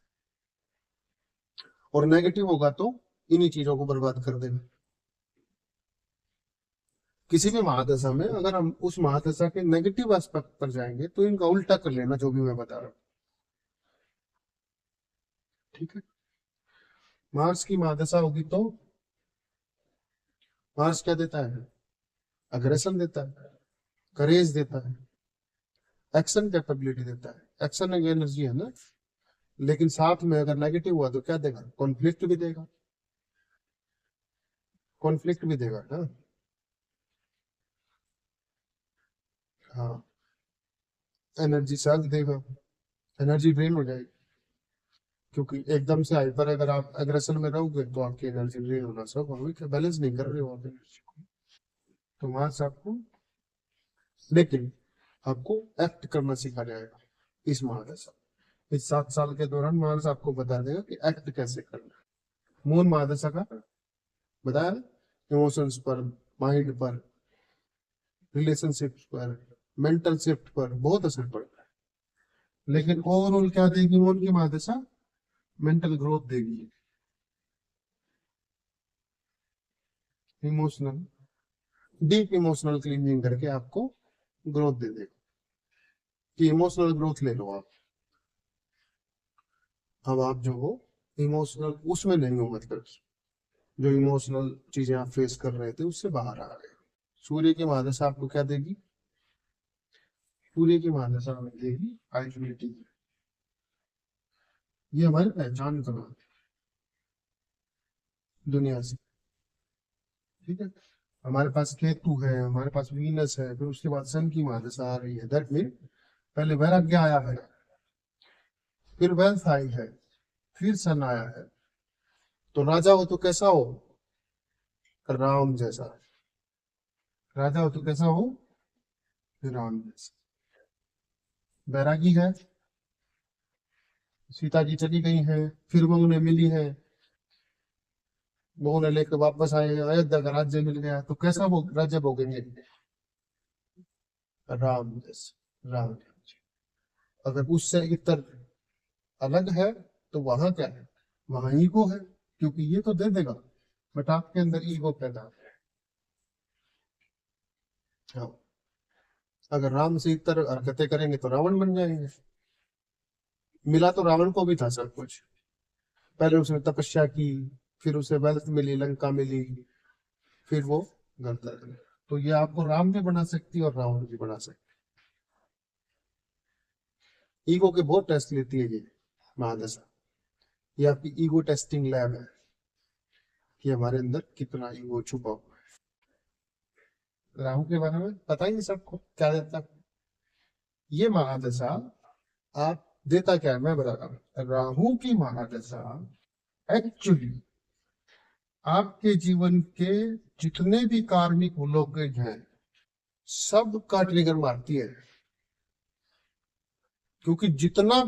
और नेगेटिव होगा तो इन्हीं चीजों को बर्बाद कर देगा। किसी भी महादशा में अगर हम उस महादशा के नेगेटिव एस्पेक्ट पर जाएंगे तो इनका उल्टा कर लेना, जो भी मैं बता रहा हूँ। ठीक है, मार्स की महादशा होगी तो मार्स क्या देता है? अग्रेशन देता है, करेज देता है, एक्शन कैपेबिलिटी देता है। एक्शन एक एनर्जी है ना, लेकिन साथ में अगर नेगेटिव हुआ तो क्या देगा? कॉन्फ्लिक्ट भी देगा, कॉन्फ्लिक्ट भी देगा ना। हाँ, एनर्जी सैग देगा, एनर्जी ड्रेन हो जाएगी, क्योंकि एकदम से हाइपर अगर आप एग्रेशन में रहोगे तो आपकी एनर्जी ड्रेन होना सब होगी, बैलेंस नहीं कर रहे हो आप एनर्जी को। तो वहां से आपको, लेकिन आपको एक्ट करना सिखा जाएगा इस महादशा। इस 7 साल के दौरान महादशा आपको बता देगा कि एक्ट कैसे करना है। मून महादशा का बताया, इमोशंस पर, माइंड पर, रिलेशनशिप पर, मेंटल शिफ्ट पर बहुत असर पड़ता है। लेकिन ओवरऑल क्या देगी मून की महादशा? मेंटल ग्रोथ देगी, इमोशनल, डीप इमोशनल क्लीनिंग करके आपको ग्रोथ दे देगा, कि इमोशनल ग्रोथ ले लो आप। अब आप जो हो इमोशनल उसमें नहीं हो, मतलब जो इमोशनल चीजें आप फेस कर रहे थे उससे बाहर आ गए। सूर्य की महादशा आपको क्या देगी? सूर्य की महादशा हमें देगी आइडेंटिटी, ये हमारी पहचान करना दुनिया से। ठीक है, हमारे पास केतु है, हमारे पास वीनस है, फिर उसके बाद सन की महादशा आ रही है। दैट मीन पहले वैराग्य आया है, फिर वेल्थ आई है, फिर सन आया है। तो राजा हो तो कैसा हो? राम जैसा। राजा हो तो कैसा हो? राम जैसा। बैरागी है, सीता जी चली गई हैं, फिर वो उन्हें मिली है, वो उन्हें लेकर वापस आए, अयोध्या का राज्य मिल गया, तो कैसा वो राज्य भोगेंगे? राम जैसे, राम राज्य। अगर उससे इतर अलग है तो वहां क्या है? वहां ईगो है, क्योंकि ये तो दे देगा, बट आपके अंदर ईगो पैदा है। हाँ, अगर राम से इतर हरकतें करेंगे तो रावण बन जाएंगे। मिला तो रावण को भी था सब कुछ, पहले उसने तपस्या की, फिर उसे वेल्थ मिली, लंका मिली, फिर वो गलत है। तो ये आपको राम भी बना सकती है और रावण भी बना सकती है। ईगो के बहुत टेस्ट लेती है ये महादशा। ये आपकी ईगो टेस्टिंग लैब है कि हमारे अंदर कितना ईगो छुपा हुआ है। राहु के बारे में पता ही नहीं सबको क्या देता है ये महादशा। आप देता क्या है मैं बताता हूँ। राहु की महादशा एक्चुअली आपके जीवन के जितने भी कार्मिक ब्लॉकेज हैं सब का ट्रिगर मारती है। क्योंकि जितना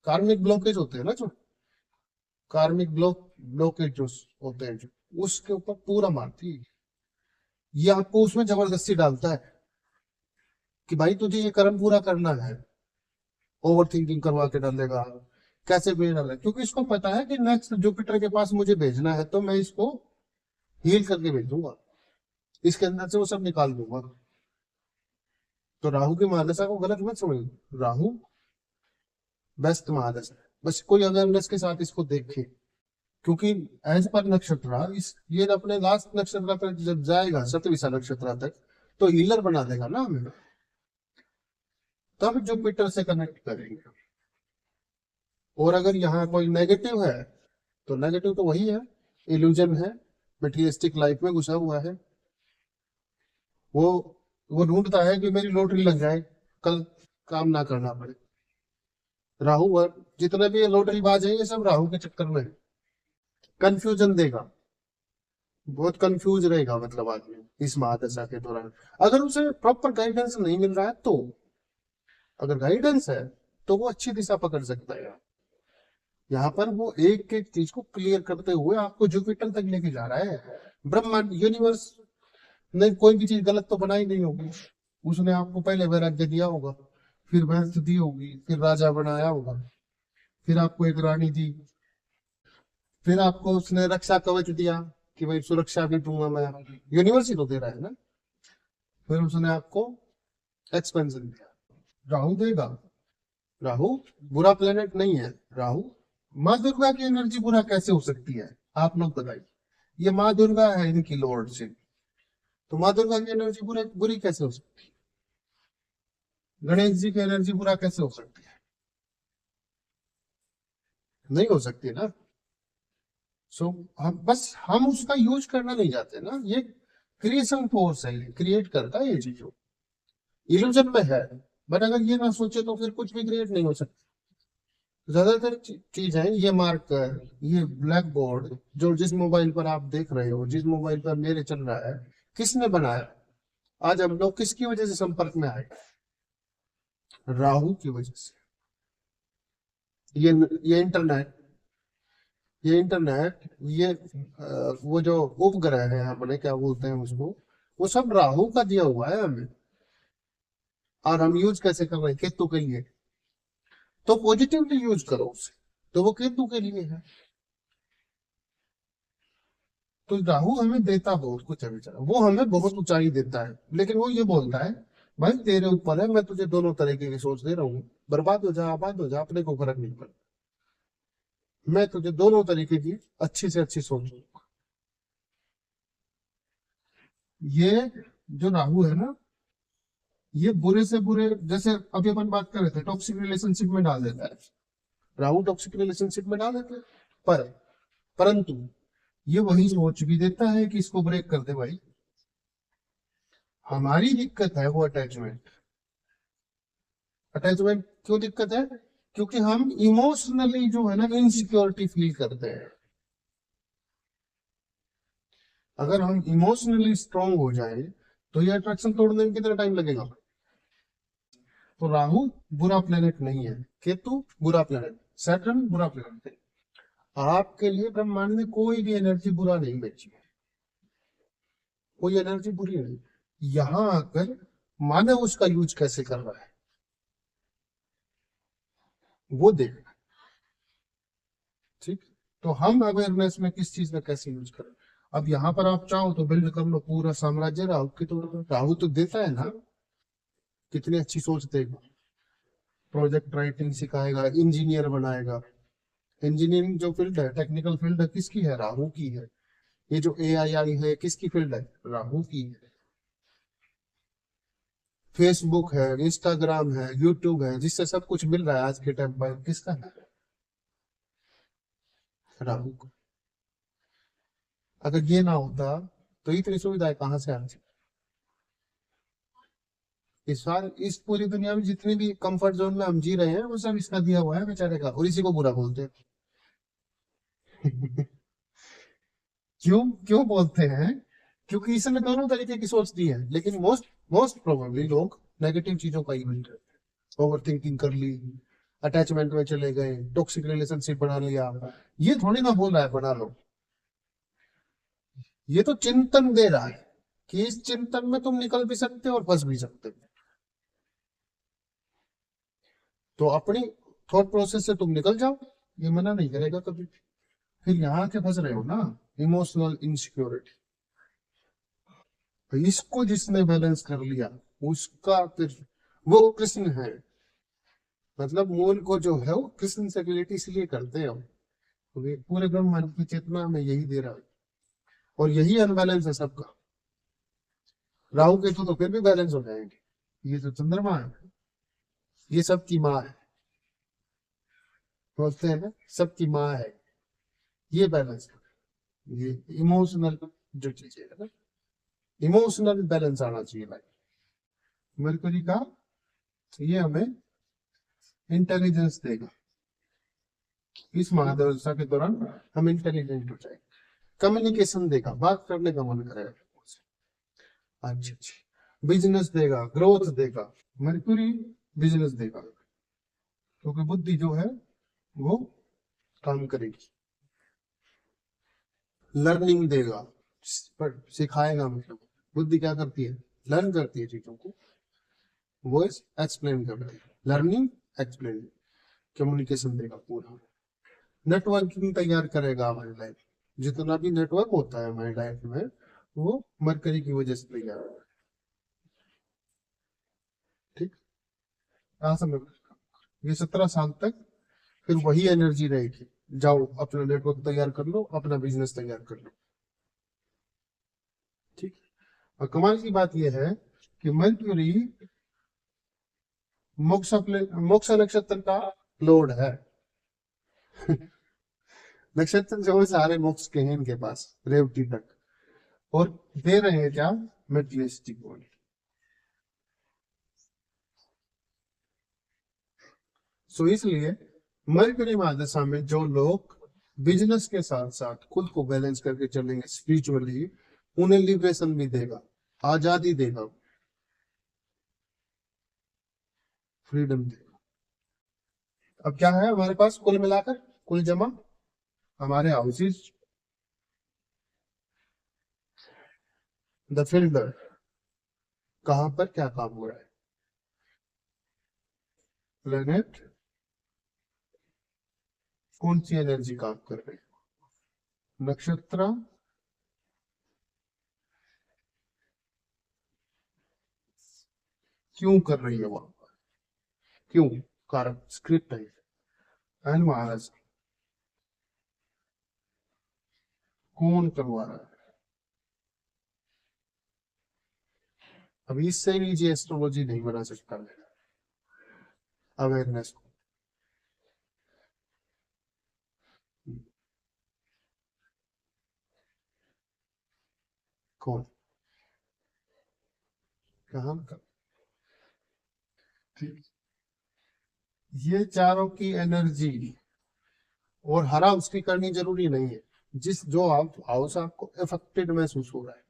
कार्मिक ब्लॉकेज होते हैं ना, जो कार्मिक ब्लॉकेज जो होते हैं, जो उसके ऊपर पूरा मारती है। ये आपको उसमें जबरदस्ती डालता है कि भाई तुझे ये कर्म पूरा करना है। ओवर थिंकिंग करवा के डालेगा, कैसे भेजना है, क्योंकि इसको पता है कि नेक्स्ट जुपिटर के पास मुझे भेजना है, तो मैं इसको हील करके भेजूंगा, इसके अंदर से वो सब निकाल दूंगा। तो राहु की महादशा को गलत मत समझ। राहु बेस्ट महादशा है, बस कोई अवेयरनेस के साथ इसको देखे। क्योंकि एज पर नक्षत्र इस ये अपने लास्ट नक्षत्र पर जब जाएगा सतविसा नक्षत्र तक, तो हीलर बना देगा ना हमें, तब जुपिटर से कनेक्ट करेंगे। और अगर यहाँ कोई नेगेटिव है तो नेगेटिव तो वही है, इल्यूजन है, मटेरियलिस्टिक लाइफ में घुसा हुआ है। वो वो ढूंढता है कि मेरी लॉटरी लग जाए, कल काम ना करना पड़े। राहु और जितने भी लॉटरी बाज है ये सब राहु के चक्कर में कंफ्यूजन देगा, बहुत कंफ्यूज रहेगा मतलब आदमी इस महादशा के दौरान। अगर उसे प्रॉपर गाइडेंस नहीं मिल रहा है तो, अगर गाइडेंस है तो वो अच्छी दिशा पकड़ सकता है। यहाँ पर वो एक एक चीज को क्लियर करते हुए आपको जुपिटर तक लेके जा रहा है। ब्रह्मांड यूनिवर्स ने कोई भी चीज गलत तो बनाई नहीं होगी। उसने आपको पहले वैराग्य दिया होगा, फिर वेल्थ दी होगी, फिर राजा बनाया होगा, फिर आपको एक रानी दी, फिर आपको उसने रक्षा कवच दिया कि भाई सुरक्षा भी दूंगा मैं। यूनिवर्स ही तो दे रहा है ना। फिर उसने आपको एक्सपेंशन दिया। राहु देगा। राहु बुरा प्लेनेट नहीं है। राहु, माँ दुर्गा की एनर्जी बुरा कैसे हो सकती है? आप लोग बताइए। ये माँ दुर्गा है इनकी लॉर्डशिप, तो माँ दुर्गा की एनर्जी बुरी कैसे हो सकती है? गणेश जी की एनर्जी बुरा कैसे हो सकती है? नहीं हो सकती ना। सो हम बस हम उसका यूज करना नहीं चाहते ना। ये क्रिएशन फोर्स है, ये क्रिएट करता है ये चीजों, इल्यूजन में है। बट अगर ये ना सोचे तो फिर कुछ भी क्रिएट नहीं हो सकता। ज्यादातर चीज है ये मार्कर, ये ब्लैक बोर्ड जो जिस मोबाइल पर आप देख रहे हो, जिस मोबाइल पर मेरे चल रहा है, किसने बनाया? आज हम लोग किसकी वजह से संपर्क में आए? राहु की वजह से। ये ये इंटरनेट ये वो जो उपग्रह है अपने, क्या बोलते हैं उसको, वो सब राहु का दिया हुआ है हमें। और हम यूज कैसे कर रहे हैं? केतु के लिए। तो पॉजिटिवली यूज करो उसे, तो वो केतु के लिए है। तो राहु हमें देता बहुत कुछ है बेचारा, वो हमें बहुत ऊंचाई देता है, लेकिन वो ये बोलता है भाई तेरे ऊपर है, मैं तुझे दोनों तरीके की सोच दे रहा हूँ, बर्बाद हो जा आबाद हो जा, अपने को फर्क नहीं पड़ता, मैं तुझे दोनों तरीके की अच्छी से अच्छी सोच दूंगा। ये जो राहु है ना, ये बुरे से बुरे, जैसे अभी अपन बात कर रहे थे, टॉक्सिक रिलेशनशिप में डाल देता है। राहु टॉक्सिक रिलेशनशिप में डाल देता है, पर परंतु ये वही सोच भी देता है कि इसको ब्रेक कर दे भाई। हमारी दिक्कत है वो अटैचमेंट। अटैचमेंट क्यों दिक्कत है? क्योंकि हम इमोशनली जो है ना इनसिक्योरिटी फील करते हैं। अगर हम इमोशनली स्ट्रांग हो जाए तो ये अट्रैक्शन तोड़ने में कितना टाइम लगेगा? तो राहु बुरा प्लेनेट नहीं है, केतु बुरा प्लेनेट। सैटर्न बुरा प्लेनेट है। आपके लिए ब्रह्मांड में कोई भी एनर्जी बुरा नहीं बची, कोई एनर्जी बुरी नहीं। यहाँ आकर मानव उसका यूज कैसे कर रहा है वो देखना। ठीक, तो हम अवेयरनेस में किस चीज में कैसे यूज करें। अब यहाँ पर आप चाहो तो बिल्ड कर लो पूरा साम्राज्य राहु की, तो राहु तो देता है ना, कितनी अच्छी सोच देगा, प्रोजेक्ट राइटिंग सिखाएगा, इंजीनियर बनाएगा। इंजीनियरिंग जो फील्ड है, टेक्निकल फील्ड है, किसकी है? राहु की है। ये जो AI है, किसकी फील्ड है? राहु की है। फेसबुक है, इंस्टाग्राम है, यूट्यूब है, जिससे सब कुछ मिल रहा है आज के टाइम पर, किसका है? राहु का। अगर ये ना होता तो इतनी सुविधाएं कहाँ से आती। इस बार इस पूरी दुनिया में जितनी भी कंफर्ट जोन में हम जी रहे हैं वो सब इसका दिया हुआ है बेचारे का, और इसी को बुरा बोलते हैं। क्यों क्यों बोलते हैं? क्योंकि इसमें दोनों तरीके की सोच दी है, लेकिन मोस्ट मोस्ट प्रोबेबली लोग नेगेटिव चीजों का यूज करते हैं। ओवर थिंकिंग कर ली, अटैचमेंट में चले गए, टॉक्सिक रिलेशनशिप बना लिया। ये थोड़ी ना बोल रहा है बना लो, ये तो चिंतन दे रहा है कि इस चिंतन में तुम निकल भी सकते हो और फंस भी सकते हो। तो अपनी थॉट प्रोसेस से तुम निकल जाओ, ये मना नहीं करेगा कभी। फिर यहाँ के फंस रहे हो ना, इमोशनल इनसिक्योरिटी। तो इसको जिसने बैलेंस कर लिया उसका फिर वो कृष्ण है। मतलब मूल को जो है वो कृष्ण से रिलेट इसलिए करते हैं हम, क्योंकि पूरे ब्रह्मांड की चेतना में यही दे रहा है, और यही अनबैलेंस है सबका। राहु केतु तो फिर भी बैलेंस हो जाएंगे। ये जो चंद्रमा है ये सबकी माँ है, बोलते हैं ना सबकी माँ है, ये बैलेंस है। ये इमोशनल जो चीज है ना, इमोशनल बैलेंस आना चाहिए लाइफ। मरकरी का ये हमें इंटेलिजेंस देगा, इस महादशा के दौरान हम इंटेलिजेंट हो जाएंगे। कम्युनिकेशन देगा, बात करने का मन करेगा। अच्छा अच्छा, बिजनेस देगा, ग्रोथ देगा। मरकरी बिजनेस देगा, क्योंकि बुद्धि जो है वो काम करेगी। लर्निंग देगा, पर सिखाएगा, मतलब बुद्धि क्या करती है? लर्न करती है चीजों को, वो एक्सप्लेन करती है। लर्निंग एक्सप्लेन, कम्युनिकेशन देगा पूरा। नेटवर्किंग तैयार करेगा हमारी लाइफ, जितना भी नेटवर्क होता है हमारी लाइफ में वो मरकरी की वजह से तैयार होगा। ठीक, कहाँ समझ, ये 17 साल तक फिर वही एनर्जी रहेगी। जाओ अपना नेटवर्क तैयार कर लो, अपना बिजनेस तैयार कर लो। ठीक, और कमाल की बात यह है कि मरक्यूरी मोक्ष नक्षत्र का लोड है। नक्षत्र जो है सारे मोक्ष के हैं इनके पास, रेवती तक, और दे रहे हैं क्या? Materialistic world. सो इसलिए मरकरी महादशा में जो लोग बिजनेस के साथ साथ खुद को बैलेंस करके चलेंगे स्पिरिचुअली, उन्हें लिबरेशन भी देगा, आजादी देगा, फ्रीडम देगा। अब क्या है हमारे पास कुल मिलाकर, कुल जमा हमारे हाउसेज, द फिल्डर, कहां पर क्या काम हो रहा है, प्लेनेट कौन सी एनर्जी काम कर रही है, नक्षत्र क्यों कर रही है वहां पर, क्यों, कारक स्क्रिप्ट है, एंड महाराज कौन करवा रहा है। अभी इससे नीचे एस्ट्रोलॉजी नहीं बना सकता है अवेयरनेस को। कौन, कहाँ का? ठीक, ये चारों की एनर्जी, और हरा उसकी करनी जरूरी नहीं है। जिस जो आप हाउस आपको अफेक्टेड महसूस हो रहा है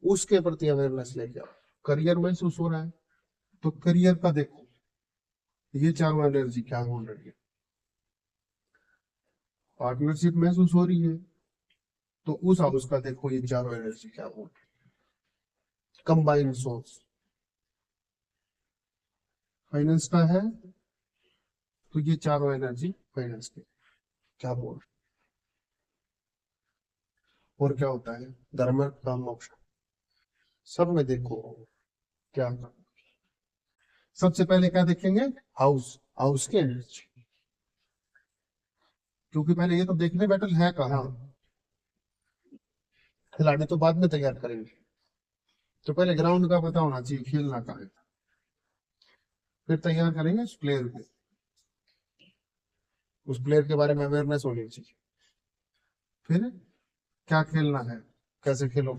उसके प्रति अवेयरनेस लेके आओ। करियर महसूस हो रहा है तो करियर का देखो, ये चारों एनर्जी क्या हो रही है। पार्टनरशिप महसूस हो रही है। तो उस हाउस का देखो ये चारों एनर्जी क्या हो, कंबाइंड सोर्स फाइनेंस का है। तो ये चारों एनर्जी फाइनेंस के क्या बोल। और क्या होता है, धर्म काम मोक्ष, सब में देखो क्या। सबसे पहले क्या देखेंगे, हाउस, हाउस की एनर्जी, क्योंकि पहले ये तो देखने बैटल है कहाँ, खिलाड़ी तो बाद में तैयार करेंगे। तो पहले ग्राउंड का पता होना चाहिए, खेलना कहाँ है, फिर तैयार करेंगे उस प्लेयर को, उस प्लेयर के बारे में अवेयरनेस होनी चाहिए, फिर क्या खेलना है, कैसे खेलो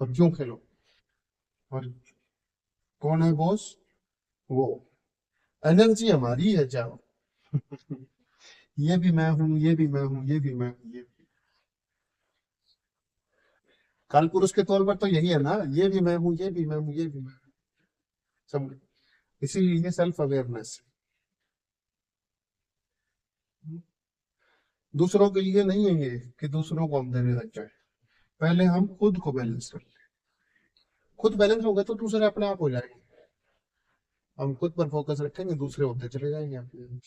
और क्यों खेलो, और कौन है बॉस, वो एनर्जी हमारी है जाओ। ये भी मैं हूँ, ये भी मैं हूँ, ये भी मैं हूँ, ये भी। काल पुरुष के तौर पर तो यही है ना, ये भी मैं हूँ, ये भी मैं हूँ, ये भी मैं हूँ, सब। इसीलिए सेल्फ अवेयरनेस। दूसरों के लिए नहीं है ये कि दूसरों को हम देने लग जाए, पहले हम खुद को बैलेंस कर लें। खुद बैलेंस होगा तो दूसरे अपने आप हो जाएंगे। हम खुद पर फोकस रखेंगे, दूसरे होते चले जाएंगे अपने आप।